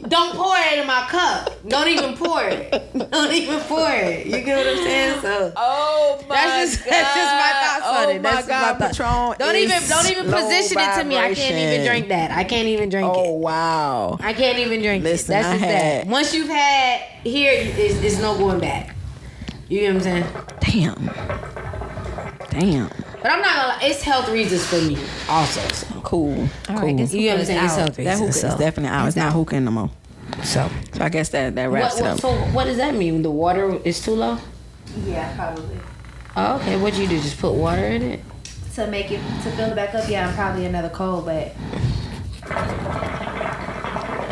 don't pour it in my cup. Don't even pour it. Don't even pour it. You get what I'm saying? So Oh my that's just my thoughts on it. That's Oh just my God, my thoughts. Patron. Don't even low position it to me. I can't even vibration. drink that. I can't even drink Oh it. wow. I can't even drink Listen, it. That's I just had- that. Once you've had here, it's no going back. You get what I'm saying? Damn. But I'm not gonna lie, it's health reasons for me also. So. Cool. All Cool. right, this You know what I'm hookah is saying? It's out. health That hookah reasons. is definitely out. It's not hookah no more. So So I guess that wraps it up. So what does that mean? The water is too low? Yeah, probably. Oh, okay. What'd you do? Just put water in it? To make it to fill it back up. Yeah, I'm probably another cold, but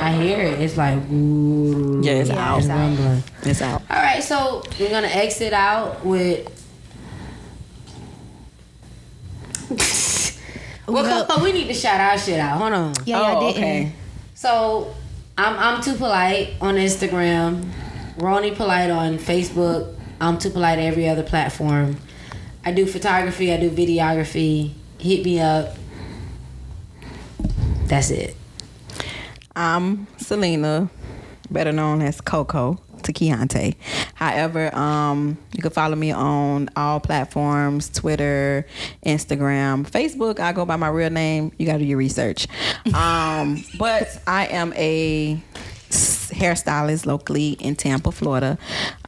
I hear it. It's like ooh. Yeah, it's Yeah, out. it's out. rumbling. It's out. All right, so we're gonna exit out with. Well, we need to shout our shit out. Hold on. yeah, y'all didn't. Okay. So I'm Too Polite on Instagram, Ronnie Polite on Facebook. I'm Too Polite every other platform. I do photography. I do videography. Hit me up. That's it. I'm Selina, better known as Coco to Kiante. However, you can follow me on all platforms: Twitter, Instagram, Facebook. I go by my real name. You got to do your research. But I am a hairstylist locally in Tampa, Florida.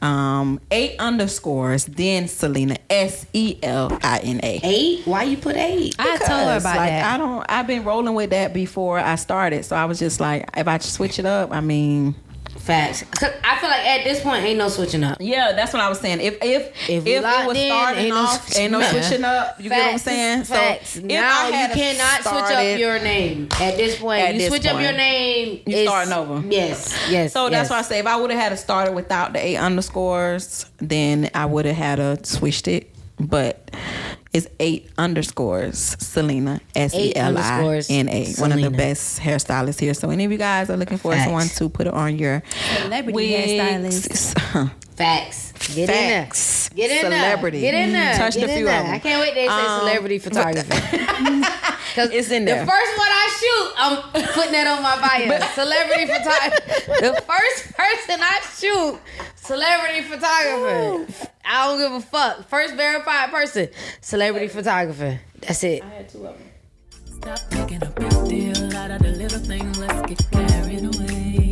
8 underscores, then Selina, Selina. 8? Why you put 8? I told her about like, that. I've been rolling with that before I started, so I was just like, if I switch it up, I mean, Facts. 'Cause I feel like at this point ain't no switching up. yeah, that's what I was saying. If we it locked was in, starting ain't no off, ain't no switching up. switching up. You get what I'm saying? Facts. So if Now I you had cannot switch started- up your name at this point. At You this switch up point, your name. you it's- starting over. Yes. Yes. So that's yes. why I say if I would have had to started without the 8 underscores, then I would have had to switched it. But it's 8 underscores Selina, Selina. One of Selena. the best hairstylists here. So any of you guys are looking for Facts. someone to put it on your Celebrity wigs, Facts. Get Facts. in there. Get in Celebrity. there. Get in there. Touched Get a in few there. of them. I can't wait they say celebrity photography. Cause It's in there. The first one I shoot, I'm putting that on my bio. Celebrity photography. The first person I shoot, Celebrity photographer. I don't give a fuck. First verified person. Celebrity photographer. That's it. I had 2 of them. Stop making a big deal out of the little things. Let's get carried away.